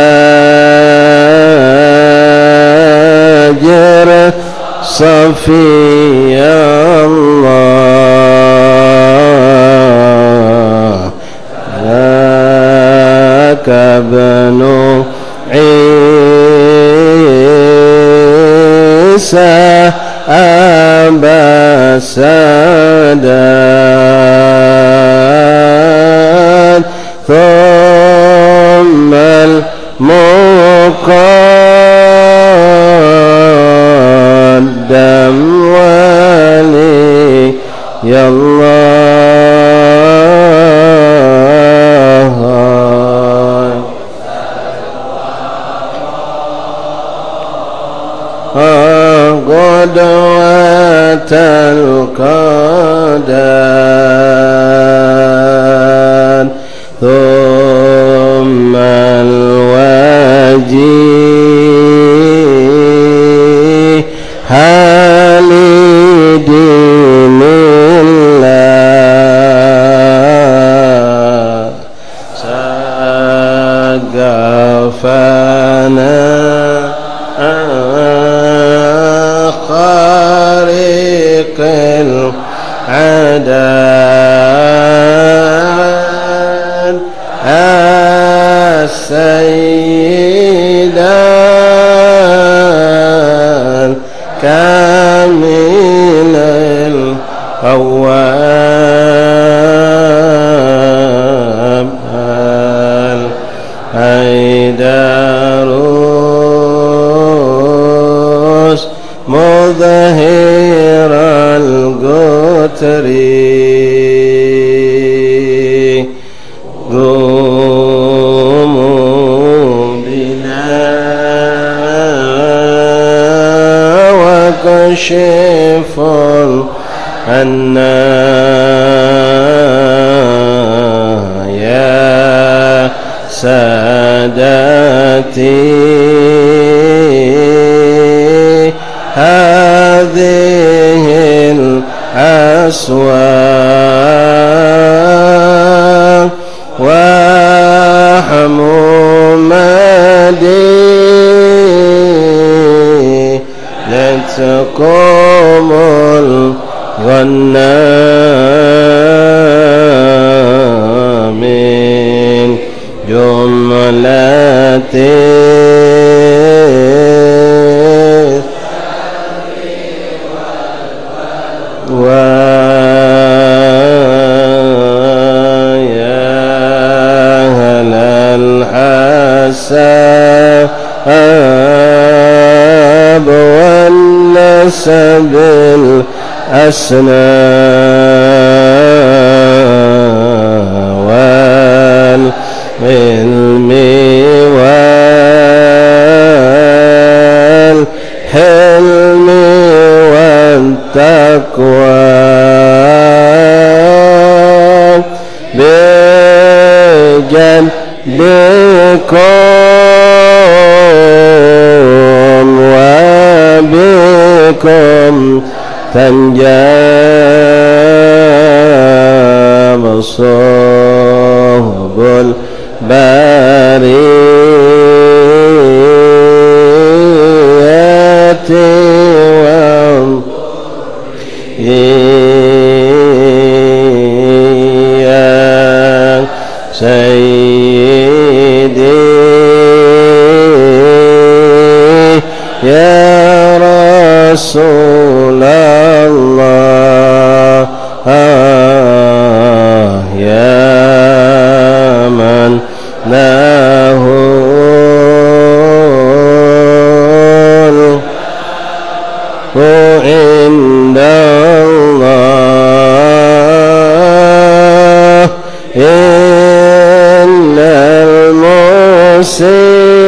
safi Allah ذاك ابن عيسى أبا السادات ثم المقدم ولي الله قدوة القدر ثم الوجيه لدين الله سقفنا خارق العدد السيدة كامل القوام الأيدروس مظهر القتر قوموا بنا وكشفوا عنا يا سادتي هذه الأسواق وحمومدي لتقوم الغنام من جملة ويا أهل الحساب والنسب الأسنى والعلم والحلم والتقوى بجنبكم وبكم تنجاب صهب البرية يا سيدي يا رسول الله يا من له عند الله إن المسلمين